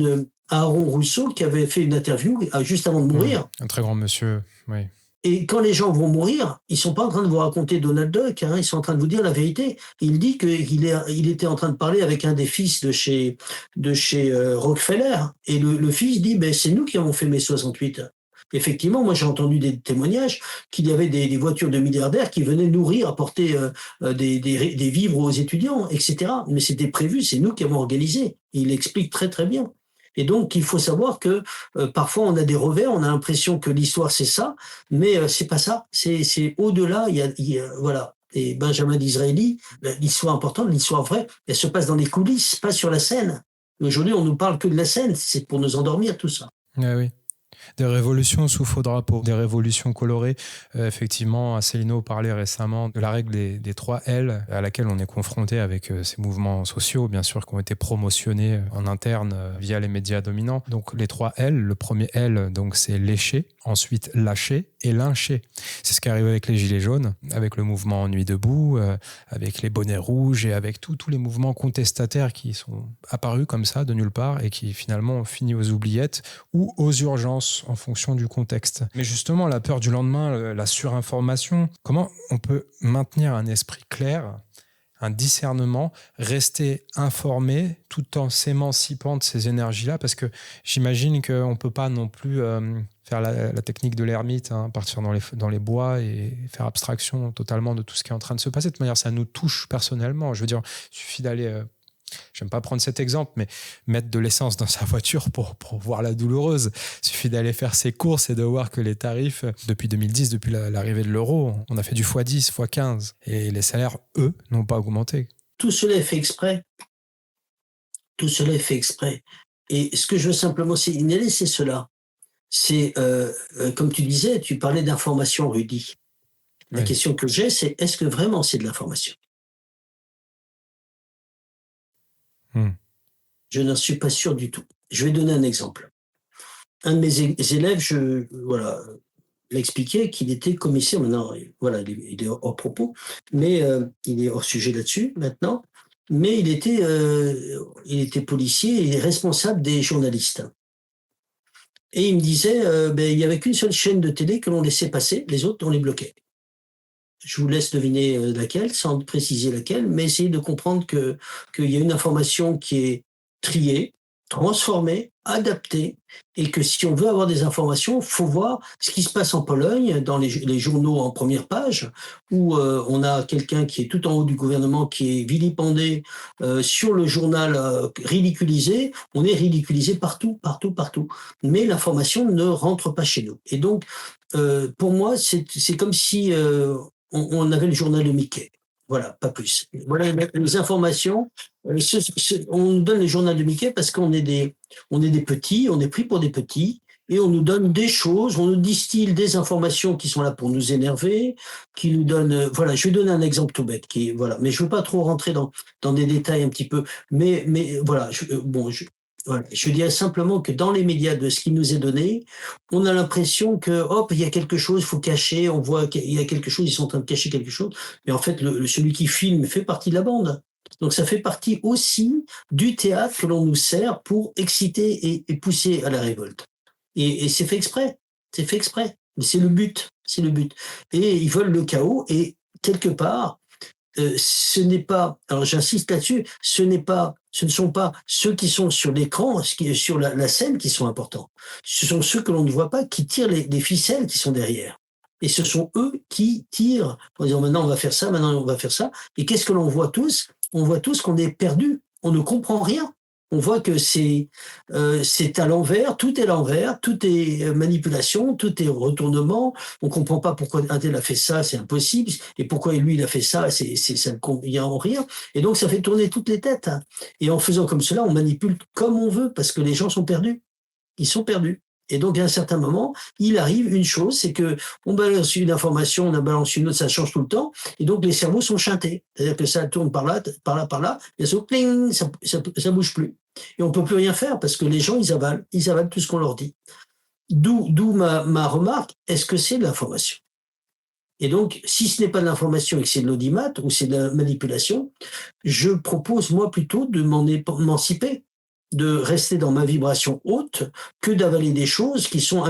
Speaker 2: Aaron Rousseau qui avait fait une interview juste avant de mourir.
Speaker 1: Un très grand monsieur, oui.
Speaker 2: Et quand les gens vont mourir, ils sont pas en train de vous raconter Donald Duck, ils sont en train de vous dire la vérité. Il dit qu'il était en train de parler avec un des fils de chez Rockefeller, et le fils dit ben c'est nous qui avons fait mai 68. Effectivement, moi j'ai entendu des témoignages qu'il y avait des voitures de milliardaires qui venaient nourrir, apporter des vivres aux étudiants, etc. Mais c'était prévu, c'est nous qui avons organisé. Et il explique très très bien. Et donc, il faut savoir que parfois, on a des revers, on a l'impression que l'histoire, c'est ça, mais c'est pas ça. C'est au-delà. Voilà. Et Benjamin Disraeli, l'histoire importante, l'histoire vraie, elle se passe dans les coulisses, pas sur la scène. Aujourd'hui, on nous parle que de la scène. C'est pour nous endormir, tout ça.
Speaker 1: Ah oui. Des révolutions sous faux drapeau, des révolutions colorées. Effectivement, Asselineau parlait récemment de la règle des 3 L à laquelle on est confronté avec ces mouvements sociaux, bien sûr, qui ont été promotionnés en interne via les médias dominants. Donc les 3 L, le premier L, donc, c'est lécher, ensuite lâcher et lyncher. C'est ce qui arrive avec les Gilets jaunes, avec le mouvement Nuit debout, avec les bonnets rouges et avec tous les mouvements contestataires qui sont apparus comme ça, de nulle part, et qui finalement ont fini aux oubliettes ou aux urgences en fonction du contexte. Mais justement, la peur du lendemain, la surinformation, comment on peut maintenir un esprit clair, un discernement, rester informé tout en s'émancipant de ces énergies-là, parce que j'imagine qu'on ne peut pas non plus faire la technique de l'ermite, partir dans les bois et faire abstraction totalement de tout ce qui est en train de se passer. De toute manière, ça nous touche personnellement. Je veux dire, il suffit d'aller... J'aime pas prendre cet exemple, mais mettre de l'essence dans sa voiture pour voir la douloureuse. Il suffit d'aller faire ses courses et de voir que les tarifs, depuis 2010, depuis l'arrivée de l'euro, on a fait du x10, x15. Et les salaires, eux, n'ont pas augmenté.
Speaker 2: Tout cela est fait exprès. Tout cela est fait exprès. Et ce que je veux simplement signaler, c'est cela. C'est, comme tu disais, tu parlais d'information, Rudy. La question que j'ai, c'est est-ce que vraiment c'est de l'information ? Je n'en suis pas sûr du tout. Je vais donner un exemple. Un de mes élèves, l'expliquait qu'il était commissaire. Maintenant, voilà, il est hors propos, mais il est hors sujet là-dessus maintenant. Mais il était policier et responsable des journalistes. Et il me disait, il n'y avait qu'une seule chaîne de télé que l'on laissait passer, les autres, on les bloquait. Je vous laisse deviner laquelle, sans préciser laquelle, mais essayez de comprendre qu'il y a une information qui est triée, transformée, adaptée, et que si on veut avoir des informations, il faut voir ce qui se passe en Pologne, dans les journaux en première page, où on a quelqu'un qui est tout en haut du gouvernement, qui est vilipendé, sur le journal ridiculisé. On est ridiculisé partout. Mais l'information ne rentre pas chez nous. Et donc, pour moi, c'est comme si on avait le journal de Mickey. Voilà, pas plus. Voilà les informations. On nous donne le journal de Mickey parce qu'on est des petits, on est pris pour des petits, et on nous donne des choses, on nous distille des informations qui sont là pour nous énerver, qui nous donnent... voilà, je vais donner un exemple tout bête, mais je veux pas trop rentrer dans des détails un petit peu, mais voilà, je dirais simplement que dans les médias, de ce qui nous est donné, on a l'impression que, hop, il y a quelque chose, il faut cacher, on voit qu'il y a quelque chose, ils sont en train de cacher quelque chose, mais en fait, celui qui filme fait partie de la bande. Donc ça fait partie aussi du théâtre que l'on nous sert pour exciter et pousser à la révolte. Et c'est fait exprès, mais c'est le but. Et ils veulent le chaos, et quelque part, ce n'est pas, alors j'insiste là-dessus, ce ne sont pas ceux qui sont sur l'écran, sur la scène qui sont importants. Ce sont ceux que l'on ne voit pas, qui tirent les ficelles qui sont derrière. Et ce sont eux qui tirent en disant maintenant on va faire ça. Et qu'est-ce que l'on voit tous ? On voit tous qu'on est perdu. On ne comprend rien. On voit que c'est à l'envers, tout est manipulation, tout est retournement. On comprend pas pourquoi un tel a fait ça, c'est impossible, et pourquoi lui il a fait ça, ça ne convient en rien. Et donc ça fait tourner toutes les têtes. Et en faisant comme cela, on manipule comme on veut parce que les gens sont perdus. Ils sont perdus. Et donc, à un certain moment, il arrive une chose, c'est que on balance une information, on en balance une autre, ça change tout le temps, et donc les cerveaux sont chantés. C'est-à-dire que ça tourne par là, et ça bouge plus. Et on peut plus rien faire parce que les gens, ils avalent tout ce qu'on leur dit. D'où ma remarque, est-ce que c'est de l'information ? Et donc, si ce n'est pas de l'information et que c'est de l'audimat ou c'est de la manipulation, je propose, moi, plutôt de m'émanciper, de rester dans ma vibration haute, que d'avaler des choses qui sont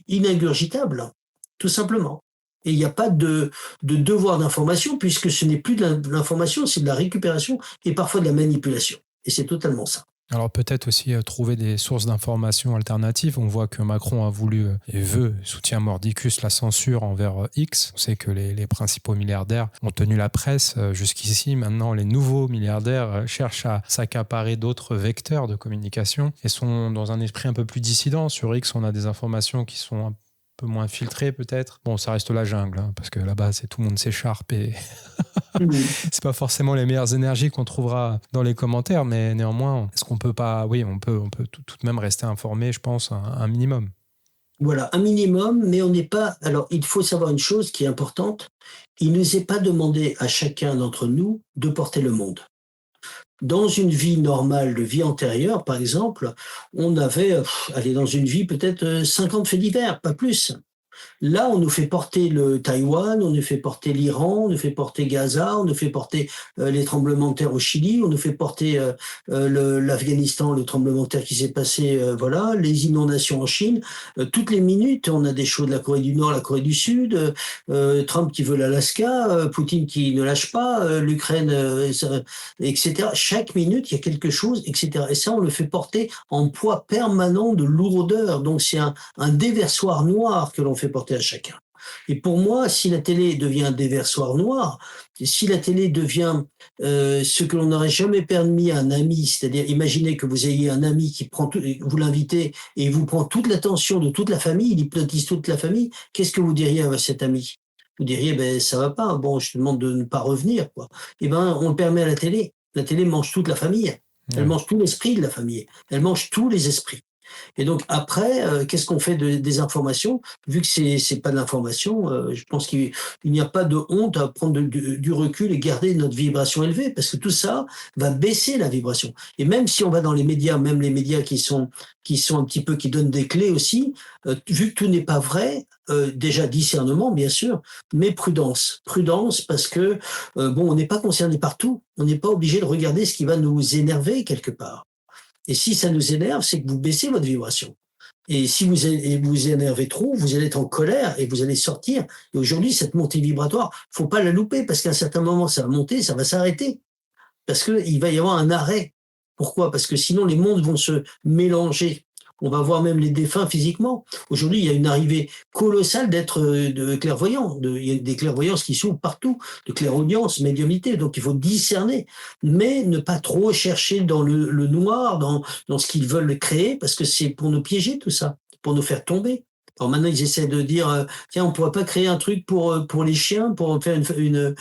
Speaker 2: iningurgitables, tout simplement. Et il n'y a pas de devoir d'information, puisque ce n'est plus de l'information, c'est de la récupération et parfois de la manipulation. Et c'est totalement ça.
Speaker 1: Alors peut-être aussi trouver des sources d'informations alternatives. On voit que Macron a voulu et soutient mordicus la censure envers X. On sait que les principaux milliardaires ont tenu la presse jusqu'ici. Maintenant, les nouveaux milliardaires cherchent à s'accaparer d'autres vecteurs de communication et sont dans un esprit un peu plus dissident. Sur X, on a des informations qui sont un peu moins filtrées peut-être. Bon, ça reste la jungle, parce que là-bas, tout le monde s'écharpe et c'est pas forcément les meilleures énergies qu'on trouvera dans les commentaires, mais néanmoins, est-ce qu'on peut pas... Oui, on peut tout de même rester informé, je pense, un minimum.
Speaker 2: Voilà, un minimum, mais on n'est pas alors il faut savoir une chose qui est importante, il nous est pas demandé à chacun d'entre nous de porter le monde. Dans une vie normale, de vie antérieure, par exemple, on avait, allez, dans une vie peut-être, 50 faits divers, pas plus. Là, on nous fait porter le Taïwan, on nous fait porter l'Iran, on nous fait porter Gaza, on nous fait porter les tremblements de terre au Chili, on nous fait porter l'Afghanistan, le tremblement de terre qui s'est passé, voilà, les inondations en Chine. Toutes les minutes, on a des shows de la Corée du Nord, la Corée du Sud, Trump qui veut l'Alaska, Poutine qui ne lâche pas, l'Ukraine, etc. Chaque minute, il y a quelque chose, etc. Et ça, on le fait porter en poids permanent de lourdeur. Donc c'est un déversoir noir que l'on fait porter à chacun. Et pour moi, si la télé devient un déversoir noir, si la télé devient ce que l'on n'aurait jamais permis à un ami, c'est-à-dire imaginez que vous ayez un ami qui prend tout, vous l'invitez et il vous prend toute l'attention de toute la famille, il hypnotise toute la famille, qu'est-ce que vous diriez à cet ami? Vous diriez, ben ça va pas, bon, je te demande de ne pas revenir, quoi. Eh ben, on le permet à la télé. La télé mange toute la famille. Elle
Speaker 1: Ouais.
Speaker 2: mange tout l'esprit de la famille. Elle mange tous les esprits. Et donc après, qu'est-ce qu'on fait des informations? Vu que c'est pas de l'information, je pense qu'il n'y a pas de honte à prendre du recul et garder notre vibration élevée, parce que tout ça va baisser la vibration. Et même si on va dans les médias, même les médias qui sont un petit peu qui donnent des clés aussi, vu que tout n'est pas vrai, déjà discernement bien sûr, mais prudence. Prudence parce que, bon, on n'est pas concerné par tout. On n'est pas obligé de regarder ce qui va nous énerver quelque part. Et si ça nous énerve, c'est que vous baissez votre vibration. Et si vous énervez trop, vous allez être en colère et vous allez sortir. Et aujourd'hui, cette montée vibratoire, faut pas la louper parce qu'à un certain moment, ça va monter, ça va s'arrêter. Parce qu'il va y avoir un arrêt. Pourquoi? Parce que sinon, les mondes vont se mélanger. On va voir même les défunts physiquement. Aujourd'hui, il y a une arrivée colossale d'êtres de clairvoyants. Il y a des clairvoyances qui s'ouvrent partout, de clairaudience, médiumnité. Donc, il faut discerner, mais ne pas trop chercher dans le noir, dans ce qu'ils veulent créer, parce que c'est pour nous piéger tout ça, pour nous faire tomber. Alors maintenant, ils essaient de dire, tiens, on pourrait pas créer un truc pour les chiens, pour faire une,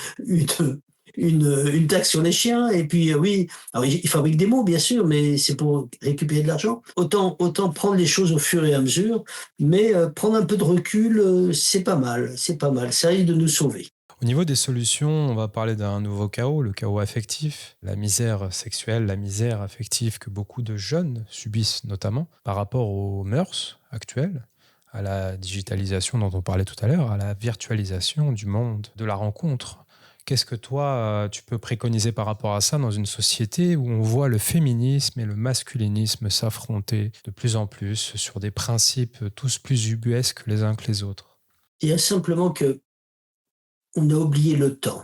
Speaker 2: une taxe sur les chiens. Et puis, oui, alors ils fabriquent des mots, bien sûr, mais c'est pour récupérer de l'argent. Autant prendre les choses au fur et à mesure, mais prendre un peu de recul, c'est pas mal, c'est pas mal. Ça risque de nous sauver.
Speaker 1: Au niveau des solutions, on va parler d'un nouveau chaos, le chaos affectif, la misère sexuelle, la misère affective que beaucoup de jeunes subissent notamment par rapport aux mœurs actuelles, à la digitalisation dont on parlait tout à l'heure, à la virtualisation du monde, de la rencontre. Qu'est-ce que toi, tu peux préconiser par rapport à ça dans une société où on voit le féminisme et le masculinisme s'affronter de plus en plus sur des principes tous plus ubuesques les uns que les autres?
Speaker 2: Il y a simplement que on a oublié le temps.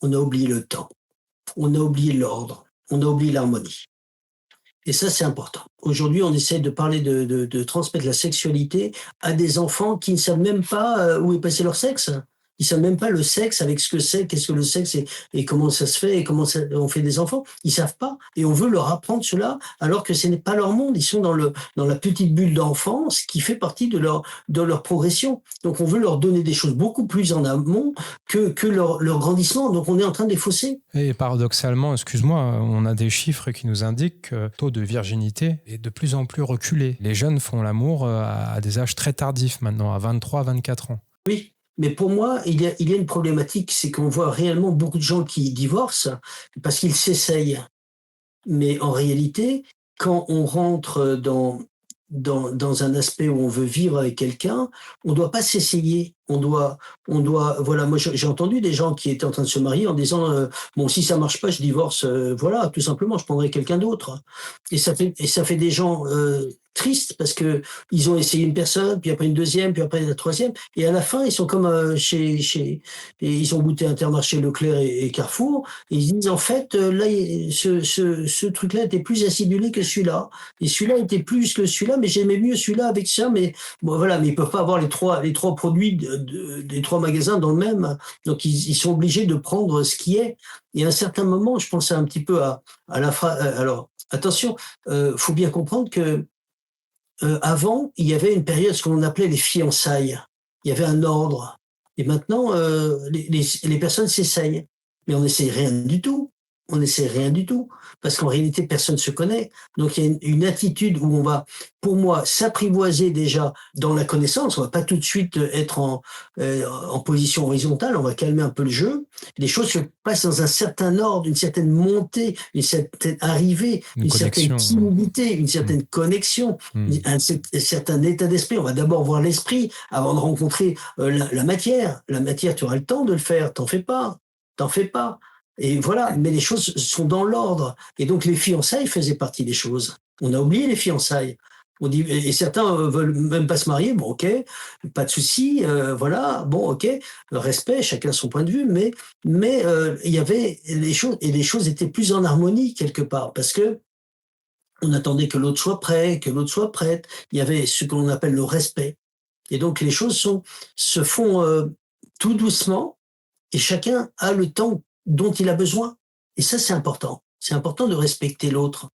Speaker 2: On a oublié le temps. On a oublié l'ordre. On a oublié l'harmonie. Et ça, c'est important. Aujourd'hui, on essaie de parler de transmettre la sexualité à des enfants qui ne savent même pas où est passé leur sexe. Ils savent même pas le sexe avec ce que c'est, qu'est-ce que le sexe et comment ça se fait et comment on fait des enfants. Ils savent pas. Et on veut leur apprendre cela alors que ce n'est pas leur monde. Ils sont dans la petite bulle d'enfance qui fait partie de leur progression. Donc on veut leur donner des choses beaucoup plus en amont que leur grandissement. Donc on est en train de les fausser.
Speaker 1: Et paradoxalement, excuse-moi, on a des chiffres qui nous indiquent que le taux de virginité est de plus en plus reculé. Les jeunes font l'amour à des âges très tardifs maintenant, à 23, 24 ans.
Speaker 2: Oui, mais pour moi, il y a une problématique, c'est qu'on voit réellement beaucoup de gens qui divorcent parce qu'ils s'essayent. Mais en réalité, quand on rentre dans un aspect où on veut vivre avec quelqu'un, on ne doit pas s'essayer. Voilà, moi j'ai entendu des gens qui étaient en train de se marier en disant bon si ça marche pas, je divorce, voilà, tout simplement, je prendrai quelqu'un d'autre. Et ça fait des gens tristes parce que ils ont essayé une personne, puis après une deuxième, puis après la troisième, et à la fin ils sont comme et ils ont goûté Intermarché, Leclerc et Carrefour, et ils disent en fait là ce truc-là était plus acidulé que celui-là, et celui-là était plus que celui-là, mais j'aimais mieux celui-là avec ça, mais bon, voilà, mais ils peuvent pas avoir les trois produits des trois magasins dans le même. Donc, ils sont obligés de prendre ce qui est. Et à un certain moment, je pensais un petit peu à la phrase. Alors, attention, faut bien comprendre que avant, il y avait une période, ce qu'on appelait les fiançailles. Il y avait un ordre. Et maintenant, les personnes s'essayent. Mais on n'essaye rien du tout. On n'essaie rien du tout, parce qu'en réalité, personne ne se connaît. Donc il y a une attitude où on va, pour moi, s'apprivoiser déjà dans la connaissance. On va pas tout de suite être en position horizontale, on va calmer un peu le jeu. Les choses se passent dans un certain ordre, une certaine montée, une certaine arrivée,
Speaker 1: Une
Speaker 2: une certaine
Speaker 1: connexion.
Speaker 2: timidité, une
Speaker 1: Mm.
Speaker 2: certaine connexion,
Speaker 1: Mm.
Speaker 2: un certain état d'esprit. On va d'abord voir l'esprit avant de rencontrer la matière. La matière, tu auras le temps de le faire, t'en fais pas. T'en fais pas. Et voilà, mais les choses sont dans l'ordre. Et donc les fiançailles faisaient partie des choses. On a oublié les fiançailles. On dit, et certains veulent même pas se marier, bon ok, pas de souci, voilà, bon ok, respect, chacun son point de vue, mais il y avait les choses et les choses étaient plus en harmonie quelque part parce que on attendait que l'autre soit prêt, que l'autre soit prête. Il y avait ce que l'on appelle le respect. Et donc les choses se font tout doucement et chacun a le temps dont il a besoin. Et ça, c'est important. C'est important de respecter l'autre.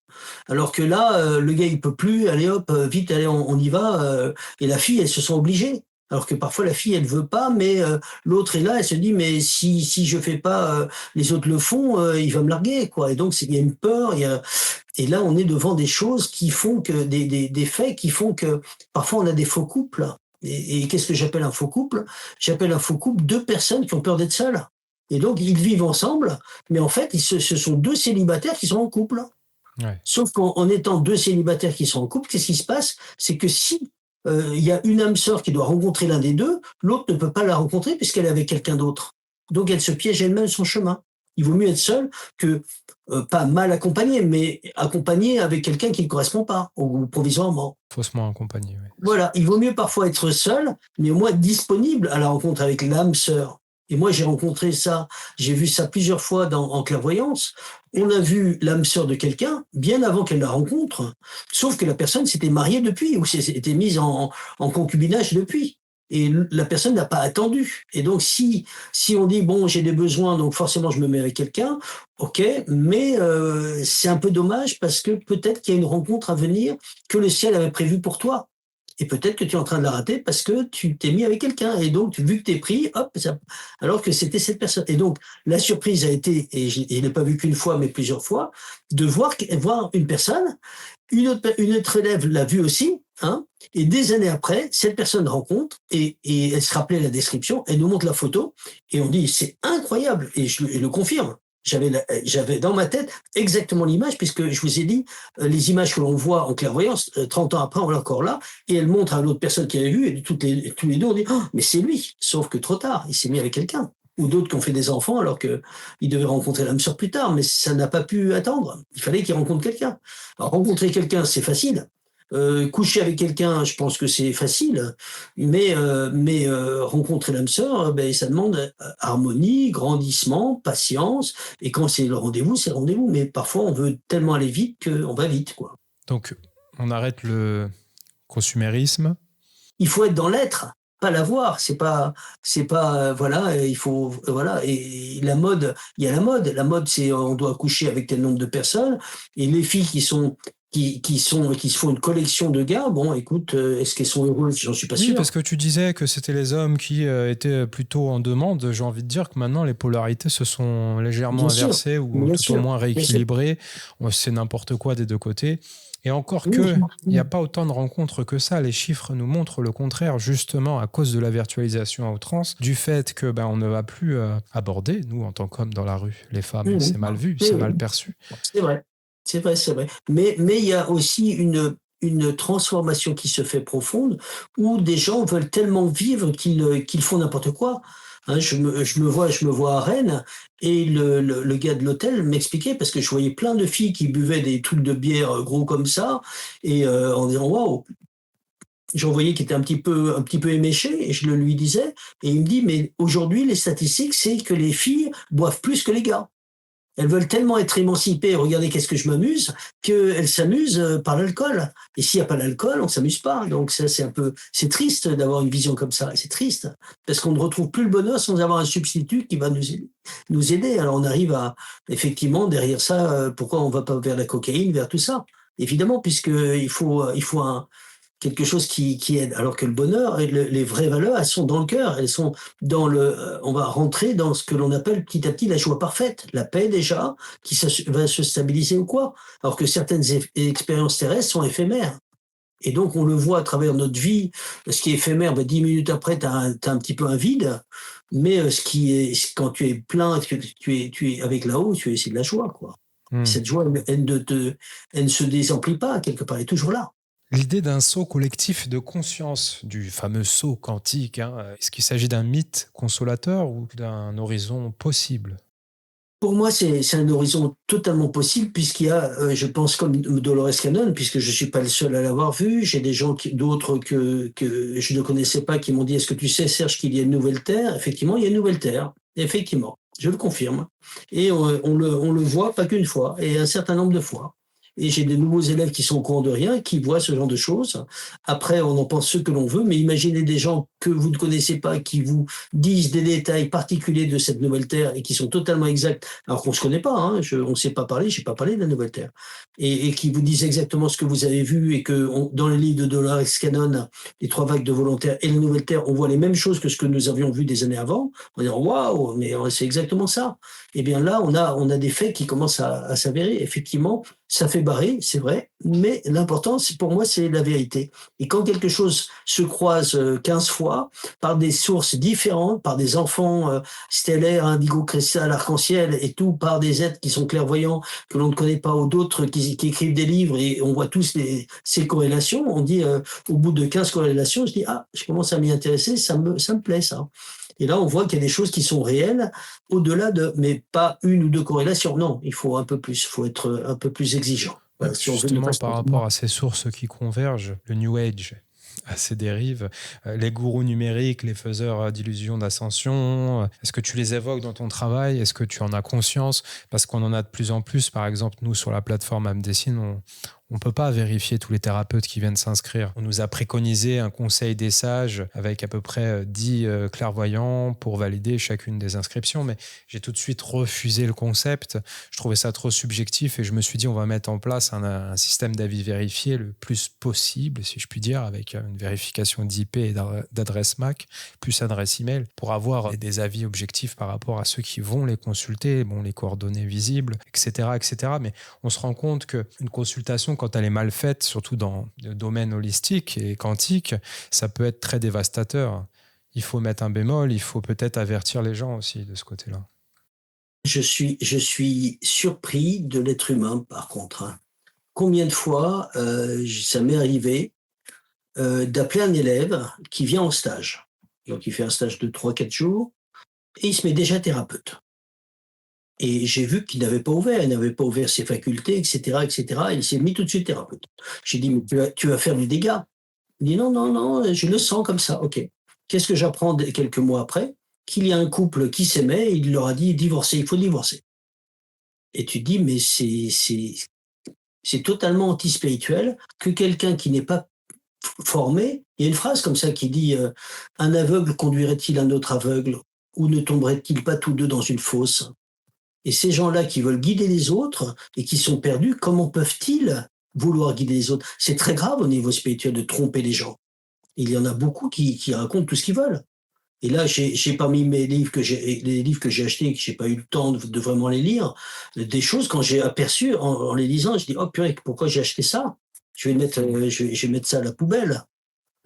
Speaker 2: Alors que là, le gars, il peut plus, allez hop, vite, allez, on y va. Et la fille, elle se sent obligée. Alors que parfois la fille, elle veut pas, mais l'autre est là, elle se dit, mais si je fais pas, les autres le font, il va me larguer, quoi. Et donc il y a une peur, et là on est devant des choses qui font que des faits qui font que parfois on a des faux couples. Et qu'est-ce que j'appelle un faux couple? J'appelle un faux couple deux personnes qui ont peur d'être seules. Et donc, ils vivent ensemble, mais en fait, ce sont deux célibataires qui sont en couple.
Speaker 1: Ouais.
Speaker 2: Sauf qu'en étant deux célibataires qui sont en couple, qu'est-ce qui se passe? C'est que si il y a une âme sœur qui doit rencontrer l'un des deux, l'autre ne peut pas la rencontrer puisqu'elle est avec quelqu'un d'autre. Donc, elle se piège elle-même son chemin. Il vaut mieux être seul que pas mal accompagné, mais accompagné avec quelqu'un qui ne correspond pas, ou provisoirement.
Speaker 1: Faussement accompagné. Ouais.
Speaker 2: Voilà, il vaut mieux parfois être seul, mais au moins disponible à la rencontre avec l'âme sœur. Et moi, j'ai rencontré ça, j'ai vu ça plusieurs fois en clairvoyance. On a vu l'âme sœur de quelqu'un bien avant qu'elle la rencontre, sauf que la personne s'était mariée depuis ou s'était mise en concubinage depuis. Et la personne n'a pas attendu. Et donc, si on dit, bon, j'ai des besoins, donc forcément, je me mets avec quelqu'un, ok, mais c'est un peu dommage parce que peut-être qu'il y a une rencontre à venir que le ciel avait prévue pour toi. Et peut-être que tu es en train de la rater parce que tu t'es mis avec quelqu'un. Et donc, vu que tu es pris, hop, alors que c'était cette personne. Et donc, la surprise a été, et je ne l'ai pas vu qu'une fois, mais plusieurs fois, de voir une personne, une autre élève l'a vu aussi, hein, et des années après, cette personne rencontre, et elle se rappelait la description, elle nous montre la photo, et on dit, c'est incroyable, et je le confirme. J'avais dans ma tête exactement l'image, puisque je vous ai dit, les images que l'on voit en clairvoyance, 30 ans après, on est encore là, et elle montre à l'autre personne qui avait vu, et tous les deux, on dit, oh, mais c'est lui, sauf que trop tard, il s'est mis avec quelqu'un. Ou d'autres qui ont fait des enfants alors qu'ils devaient rencontrer l'âme sœur plus tard, mais ça n'a pas pu attendre. Il fallait qu'ils rencontrent quelqu'un. Alors, rencontrer quelqu'un, c'est facile. Coucher avec quelqu'un, je pense que c'est facile, mais rencontrer l'âme sœur, ben, ça demande harmonie, grandissement, patience. Et quand c'est le rendez-vous, c'est le rendez-vous. Mais parfois, on veut tellement aller vite qu'on va vite, quoi.
Speaker 1: Donc, on arrête le consumérisme.
Speaker 2: Il faut être dans l'être, pas l'avoir. C'est pas, voilà, il faut, voilà. Et la mode, il y a la mode. La mode, c'est on doit coucher avec tel nombre de personnes. Et les filles qui se font une collection de gars, bon, écoute, est-ce qu'elles sont heureuses? J'en suis pas
Speaker 1: Oui,
Speaker 2: sûr.
Speaker 1: parce que tu disais que c'était les hommes qui étaient plutôt en demande. J'ai envie de dire que maintenant, les polarités se sont légèrement
Speaker 2: Bien sûr,
Speaker 1: inversées ou
Speaker 2: bien
Speaker 1: tout au
Speaker 2: sûr,
Speaker 1: moins
Speaker 2: bien sûr.
Speaker 1: rééquilibrées. C'est n'importe quoi des deux côtés. Et encore
Speaker 2: Oui,
Speaker 1: que, il n'y a pas autant de rencontres que ça. Les chiffres nous montrent le contraire, justement à cause de la virtualisation à outrance, du fait que on ne va plus aborder, nous, en tant qu'hommes dans la rue, les femmes.
Speaker 2: oui,
Speaker 1: C'est mal vu,
Speaker 2: oui,
Speaker 1: c'est
Speaker 2: oui.
Speaker 1: mal perçu.
Speaker 2: C'est vrai, c'est vrai, c'est vrai. Mais il y a aussi une transformation qui se fait profonde où des gens veulent tellement vivre qu'ils font n'importe quoi. Hein, je me vois à Rennes et le gars de l'hôtel m'expliquait parce que je voyais plein de filles qui buvaient des trucs de bière gros comme ça et en disant waouh, j'en voyais qui était un petit peu éméché et je le lui disais et il me dit mais aujourd'hui les statistiques c'est que les filles boivent plus que les gars. Elles veulent tellement être émancipées, regardez qu'est-ce que je m'amuse, qu'elles s'amusent par l'alcool. Et s'il n'y a pas l'alcool, on ne s'amuse pas. Donc ça, c'est triste d'avoir une vision comme ça. C'est triste parce qu'on ne retrouve plus le bonheur sans avoir un substitut qui va nous aider. Alors on arrive à, effectivement, derrière ça, pourquoi on ne va pas vers la cocaïne, vers tout ça? Évidemment, puisque il faut quelque chose qui aide. Alors que le bonheur et les vraies valeurs, elles sont dans le cœur, elles sont dans on va rentrer dans ce que l'on appelle petit à petit la joie parfaite, la paix déjà, va se stabiliser ou quoi. Alors que certaines expériences terrestres sont éphémères. Et donc, on le voit à travers notre vie, ce qui est éphémère, 10 minutes après, tu as un petit peu un vide, mais ce qui est, quand tu es plein, que tu es avec là-haut, c'est de la joie, quoi.
Speaker 1: Hmm.
Speaker 2: Cette joie, elle ne se désemplit pas, quelque part, elle est toujours là.
Speaker 1: L'idée d'un saut collectif de conscience, du fameux saut quantique, est-ce qu'il s'agit d'un mythe consolateur ou d'un horizon possible?
Speaker 2: Pour moi, c'est un horizon totalement possible puisqu'il y a, je pense comme Dolores Cannon, puisque je suis pas le seul à l'avoir vu, j'ai des gens d'autres que je ne connaissais pas qui m'ont dit: «Est-ce que tu sais, Serge, qu'il y a une nouvelle Terre?» Effectivement, il y a une nouvelle Terre, effectivement, je le confirme et on le voit pas qu'une fois et un certain nombre de fois et j'ai des nouveaux élèves qui sont au courant de rien, qui voient ce genre de choses. Après, on en pense ce que l'on veut, mais imaginez des gens que vous ne connaissez pas, qui vous disent des détails particuliers de cette nouvelle Terre et qui sont totalement exacts alors qu'on se connaît pas, hein, on ne s'est pas parlé, j'ai pas parlé de la Nouvelle Terre, et qui vous disent exactement ce que vous avez vu et que dans les livres de Dolores Cannon, les trois vagues de volontaires et la Nouvelle Terre, on voit les mêmes choses que ce que nous avions vu des années avant. On dit waouh, mais c'est exactement ça. Et bien là, on a des faits qui commencent à s'avérer. Effectivement, ça fait barrer, c'est vrai, mais l'important, pour moi, c'est la vérité. Et quand quelque chose se croise 15 fois par des sources différentes, par des enfants stellaires, indigo, cristal, arc-en-ciel et tout, par des êtres qui sont clairvoyants, que l'on ne connaît pas, ou d'autres qui écrivent des livres et on voit tous ces corrélations, on dit au bout de 15 corrélations, je dis ah, je commence à m'y intéresser, ça me plaît ça. Et là, on voit qu'il y a des choses qui sont réelles, au-delà mais pas une ou deux corrélations. Non, il faut un peu plus, il faut être un peu plus exigeant.
Speaker 1: Voilà, si justement, par rapport à ces sources qui convergent, le New Age à ses dérives, les gourous numériques, les faiseurs d'illusions d'ascension, est-ce que tu les évoques dans ton travail? Est-ce que tu en as conscience? Parce qu'on en a de plus en plus. Par exemple, nous, sur la plateforme Amdessine, on ne peut pas vérifier tous les thérapeutes qui viennent s'inscrire. On nous a préconisé un conseil des sages avec à peu près 10 clairvoyants pour valider chacune des inscriptions, mais j'ai tout de suite refusé le concept. Je trouvais ça trop subjectif et je me suis dit on va mettre en place un système d'avis vérifié le plus possible, si je puis dire, avec une vérification d'IP et d'adresse MAC, plus adresse email, pour avoir des avis objectifs par rapport à ceux qui vont les consulter, les coordonnées visibles, etc., etc. Mais on se rend compte qu'une consultation, quand elle est mal faite, surtout dans le domaine holistique et quantique, ça peut être très dévastateur. Il faut mettre un bémol, il faut peut-être avertir les gens aussi de ce côté-là.
Speaker 2: Je suis surpris de l'être humain, par contre. Combien de fois ça m'est arrivé d'appeler un élève qui vient en stage. Donc il fait un stage de 3-4 jours et il se met déjà thérapeute. Et j'ai vu qu'il n'avait pas ouvert, il n'avait pas ouvert ses facultés, etc., etc. Et il s'est mis tout de suite thérapeute. J'ai dit, mais tu vas faire du dégât. Il dit, non, non, non, je le sens comme ça. OK. Qu'est-ce que j'apprends quelques mois après? Qu'il y a un couple qui s'aimait et il leur a dit, divorcer, il faut divorcer. Et tu dis, mais c'est totalement anti-spirituel que quelqu'un qui n'est pas formé, il y a une phrase comme ça qui dit un aveugle conduirait-il un autre aveugle ou ne tomberaient-ils pas tous deux dans une fosse? Et ces gens-là qui veulent guider les autres et qui sont perdus, comment peuvent-ils vouloir guider les autres? C'est très grave au niveau spirituel de tromper les gens. Il y en a beaucoup qui racontent tout ce qu'ils veulent. Et là, j'ai parmi les livres que j'ai achetés et que j'ai pas eu le temps de vraiment les lire, des choses quand j'ai aperçu en les lisant, je dis oh purée, pourquoi j'ai acheté ça? Je vais mettre ça à la poubelle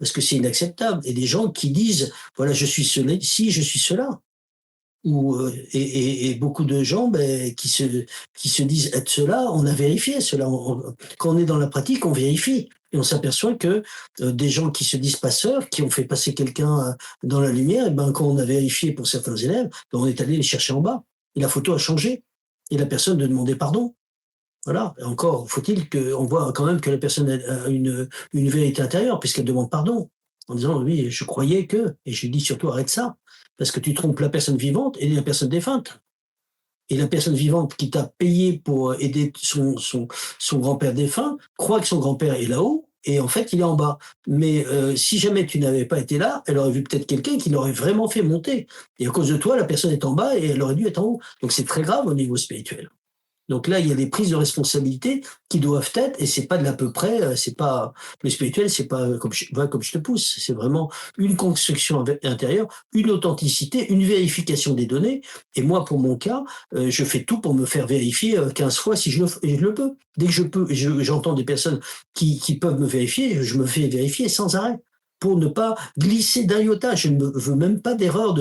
Speaker 2: parce que c'est inacceptable. Et des gens qui disent voilà, je suis ceci, je suis cela. Et beaucoup de gens qui se disent être cela, on a vérifié cela. Quand on est dans la pratique, on vérifie. Et on s'aperçoit que des gens qui se disent passeurs, qui ont fait passer quelqu'un dans la lumière, et quand on a vérifié pour certains élèves, on est allé les chercher en bas. Et la photo a changé. Et la personne de demander pardon. Voilà. Et encore faut-il qu'on voit quand même que la personne a une vérité intérieure, puisqu'elle demande pardon. En disant, oui, je croyais que, et je lui dis surtout, arrête ça, parce que tu trompes la personne vivante et la personne défunte. Et la personne vivante qui t'a payé pour aider son grand-père défunt croit que son grand-père est là-haut, et en fait, il est en bas. Mais si jamais tu n'avais pas été là, elle aurait vu peut-être quelqu'un qui l'aurait vraiment fait monter. Et à cause de toi, la personne est en bas et elle aurait dû être en haut. Donc c'est très grave au niveau spirituel. Donc là, il y a des prises de responsabilité qui doivent être, et c'est pas de l'à peu près, c'est pas le spirituel, c'est pas comme je te pousse, c'est vraiment une construction intérieure, une authenticité, une vérification des données. Et moi, pour mon cas, je fais tout pour me faire vérifier 15 fois si je le peux. Dès que je peux, j'entends des personnes qui peuvent me vérifier, je me fais vérifier sans arrêt pour ne pas glisser d'un iota. Je ne veux même pas d'erreur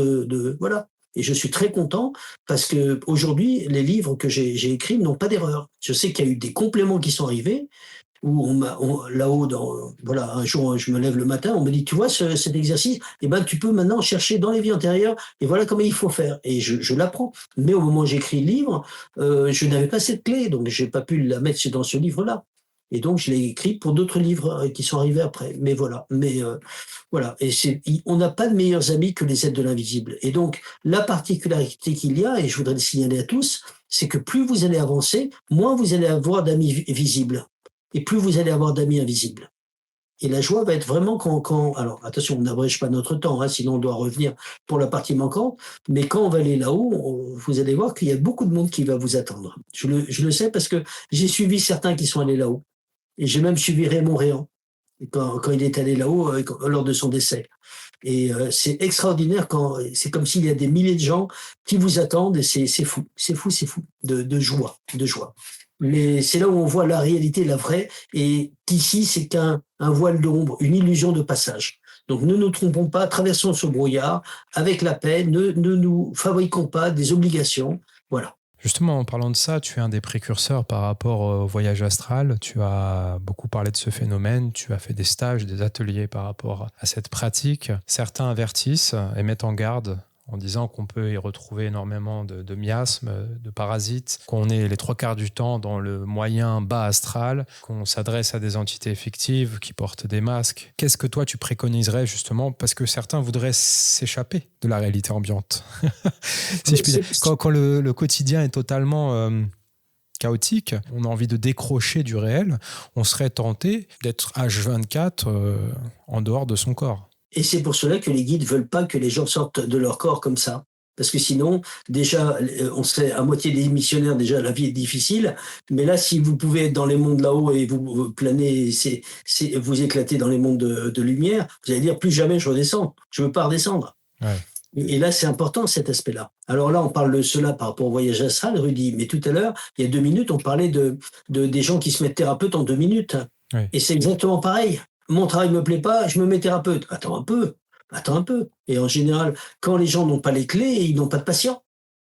Speaker 2: voilà. Et je suis très content parce que aujourd'hui, les livres que j'ai écrits n'ont pas d'erreur. Je sais qu'il y a eu des compléments qui sont arrivés où là-haut, voilà, un jour, je me lève le matin, on me dit, tu vois, cet exercice, eh ben, tu peux maintenant chercher dans les vies antérieures et voilà comment il faut faire. Et je l'apprends. Mais au moment où j'écris le livre, je n'avais pas cette clé, donc j'ai pas pu la mettre dans ce livre-là. Et donc, je l'ai écrit pour d'autres livres qui sont arrivés après. Mais voilà. Voilà. Et on n'a pas de meilleurs amis que les êtres de l'invisible. Et donc, la particularité qu'il y a, et je voudrais le signaler à tous, c'est que plus vous allez avancer, moins vous allez avoir d'amis visibles. Et plus vous allez avoir d'amis invisibles. Et la joie va être vraiment alors attention, on n'abrège pas notre temps, hein, sinon on doit revenir pour la partie manquante, mais quand on va aller là-haut, vous allez voir qu'il y a beaucoup de monde qui va vous attendre. Je le sais parce que j'ai suivi certains qui sont allés là-haut. Et j'ai même suivi Raymond Réan quand il est allé là-haut lors de son décès. Et c'est extraordinaire c'est comme s'il y a des milliers de gens qui vous attendent et c'est fou, de joie. Mais c'est là où on voit la réalité, la vraie, et qu'ici c'est qu'un voile d'ombre, une illusion de passage. Donc ne nous trompons pas, traversons ce brouillard avec la paix, ne nous fabriquons pas des obligations. Voilà.
Speaker 1: Justement, en parlant de ça, tu es un des précurseurs par rapport au voyage astral. Tu as beaucoup parlé de ce phénomène, tu as fait des stages, des ateliers par rapport à cette pratique. Certains avertissent et mettent en garde en disant qu'on peut y retrouver énormément de miasmes, de parasites, qu'on est les 3/4 du temps dans le moyen bas astral, qu'on s'adresse à des entités effectives qui portent des masques. Qu'est-ce que toi tu préconiserais justement, parce que certains voudraient s'échapper de la réalité ambiante si je puis dire. Quand le quotidien est totalement chaotique, on a envie de décrocher du réel, on serait tenté d'être H24 en dehors de son corps.
Speaker 2: Et c'est pour cela que les guides veulent pas que les gens sortent de leur corps comme ça. Parce que sinon, déjà, on serait à moitié des missionnaires, déjà, la vie est difficile. Mais là, si vous pouvez être dans les mondes là-haut et vous planez, vous éclatez dans les mondes de lumière, vous allez dire, plus jamais je redescends. Je veux pas redescendre.
Speaker 1: Ouais.
Speaker 2: Et là, c'est important, cet aspect-là. Alors là, on parle de cela par rapport au voyage astral, Rudy. Mais tout à l'heure, il y a 2 minutes, on parlait des gens qui se mettent thérapeutes en 2 minutes.
Speaker 1: Ouais.
Speaker 2: Et c'est exactement pareil. Mon travail me plaît pas, je me mets thérapeute. Attends un peu. Et en général, quand les gens n'ont pas les clés, ils n'ont pas de patient.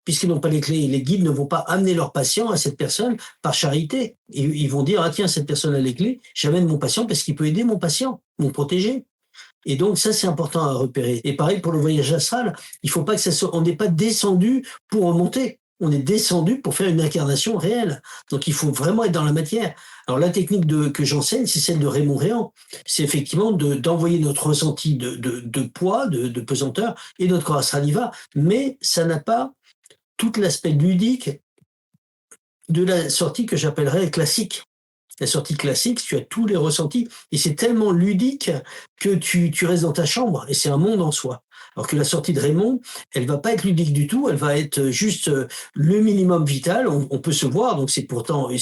Speaker 2: Puisqu'ils n'ont pas les clés, les guides ne vont pas amener leur patient à cette personne par charité. Ils vont dire, ah tiens, cette personne a les clés, j'amène mon patient parce qu'il peut aider mon patient, mon protégé. Et donc ça, c'est important à repérer. Et pareil pour le voyage astral, il faut pas que on n'est pas descendu pour remonter. On est descendu pour faire une incarnation réelle. Donc il faut vraiment être dans la matière. Alors la technique que j'enseigne, c'est celle de Raymond Réan. C'est effectivement d'envoyer notre ressenti de poids, de pesanteur, et notre corps astral y va. Mais ça n'a pas tout l'aspect ludique de la sortie que j'appellerais classique. La sortie classique, tu as tous les ressentis, et c'est tellement ludique que tu restes dans ta chambre, et c'est un monde en soi. Alors que la sortie de Raymond, elle va pas être ludique du tout, elle va être juste le minimum vital, on peut se voir, donc c'est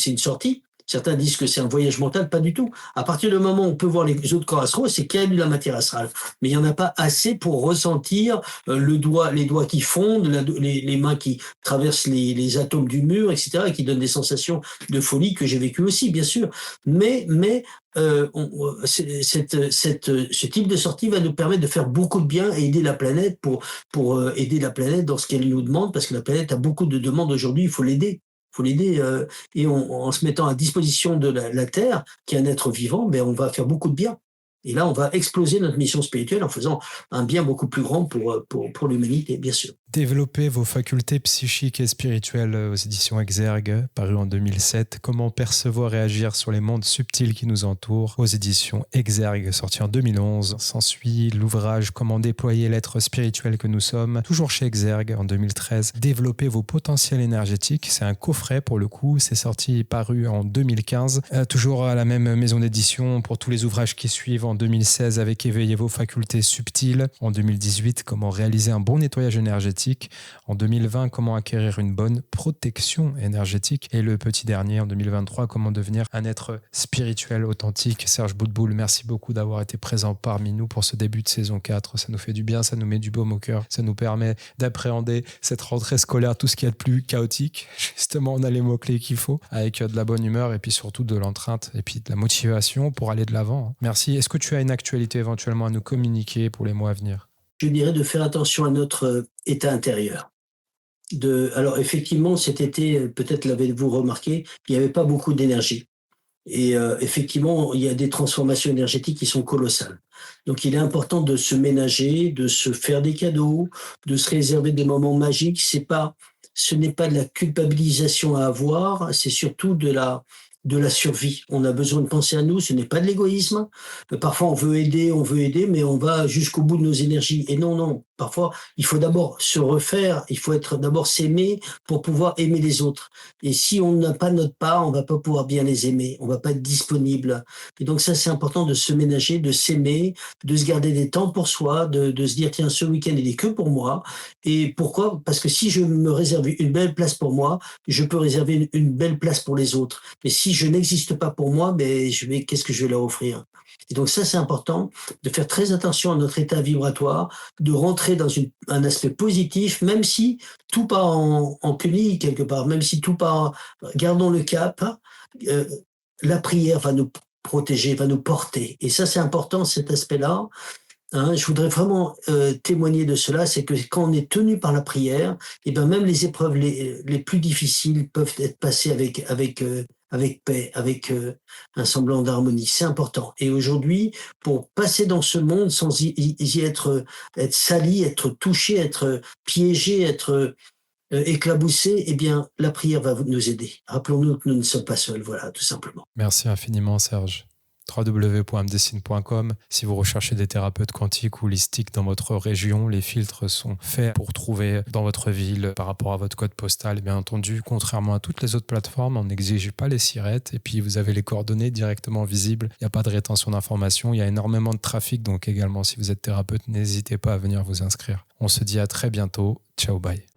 Speaker 2: une sortie. Certains disent que c'est un voyage mental, pas du tout. À partir du moment où on peut voir les autres corps astraux, c'est qu'il y a de la matière astrale. Mais il n'y en a pas assez pour ressentir les doigts qui fondent, les mains qui traversent les atomes du mur, etc., et qui donnent des sensations de folie que j'ai vécues aussi, bien sûr. Mais ce type de sortie va nous permettre de faire beaucoup de bien et aider la planète pour aider la planète dans ce qu'elle nous demande, parce que la planète a beaucoup de demandes aujourd'hui, il faut l'aider. Et en se mettant à disposition de la Terre, qui est un être vivant, on va faire beaucoup de bien. Et là, on va exploser notre mission spirituelle en faisant un bien beaucoup plus grand pour l'humanité, bien sûr.
Speaker 1: Développer vos facultés psychiques et spirituelles aux éditions Exergue, paru en 2007. Comment percevoir et agir sur les mondes subtils qui nous entourent, aux éditions Exergue, sorti en 2011. S'ensuit l'ouvrage Comment déployer l'être spirituel que nous sommes, toujours chez Exergue en 2013. Développer vos potentiels énergétiques, c'est un coffret pour le coup, c'est sorti paru en 2015. Toujours à la même maison d'édition pour tous les ouvrages qui suivent en 2016 avec Éveiller vos facultés subtiles. En 2018, Comment réaliser un bon nettoyage énergétique. énergétique. En 2020, comment acquérir une bonne protection énergétique. Et le petit dernier, en 2023, comment devenir un être spirituel authentique. Serge Boutboul, merci beaucoup d'avoir été présent parmi nous pour ce début de saison 4. Ça nous fait du bien, ça nous met du baume au cœur. Ça nous permet d'appréhender cette rentrée scolaire, tout ce qu'il y a de plus chaotique. Justement, on a les mots-clés qu'il faut, avec de la bonne humeur et puis surtout de l'entrainte et puis de la motivation pour aller de l'avant. Merci. Est-ce que tu as une actualité éventuellement à nous communiquer pour les mois à venir?
Speaker 2: Je dirais de faire attention à notre état intérieur. Alors effectivement, cet été, peut-être l'avez-vous remarqué, il n'y avait pas beaucoup d'énergie. Et effectivement, il y a des transformations énergétiques qui sont colossales. Donc il est important de se ménager, de se faire des cadeaux, de se réserver des moments magiques. Ce n'est pas de la culpabilisation à avoir, c'est surtout de la survie. On a besoin de penser à nous, ce n'est pas de l'égoïsme. Parfois on veut aider, mais on va jusqu'au bout de nos énergies. Et non, non. Parfois, il faut d'abord se refaire, il faut être d'abord s'aimer pour pouvoir aimer les autres. Et si on n'a pas notre part, on va pas pouvoir bien les aimer, on va pas être disponible. Et donc ça, c'est important de se ménager, de s'aimer, de se garder des temps pour soi, de se dire, tiens, ce week-end, il est que pour moi. Et pourquoi? Parce que si je me réserve une belle place pour moi, je peux réserver une belle place pour les autres. Et si je n'existe pas pour moi, ben, qu'est-ce que je vais leur offrir? Et donc ça, c'est important de faire très attention à notre état vibratoire, de rentrer dans un aspect positif, même si tout part en quenille quelque part, même si tout part, gardons le cap, euh, la prière va nous protéger, va nous porter. Et ça, c'est important, cet aspect-là. Hein, je voudrais vraiment témoigner de cela, c'est que quand on est tenu par la prière, et ben même les épreuves les plus difficiles peuvent être passées avec paix, avec un semblant d'harmonie. C'est important. Et aujourd'hui, pour passer dans ce monde sans y être sali, être touché, être piégé, être éclaboussé, eh bien, la prière va nous aider. Rappelons-nous que nous ne sommes pas seuls, voilà, tout simplement.
Speaker 1: Merci infiniment, Serge. www.amdessine.com. Si vous recherchez des thérapeutes quantiques ou holistiques dans votre région, les filtres sont faits pour trouver dans votre ville par rapport à votre code postal. Bien entendu, contrairement à toutes les autres plateformes, on n'exige pas les sirettes et puis vous avez les coordonnées directement visibles. Il n'y a pas de rétention d'informations. Il y a énormément de trafic, donc également si vous êtes thérapeute, n'hésitez pas à venir vous inscrire. On se dit à très bientôt. Ciao, bye.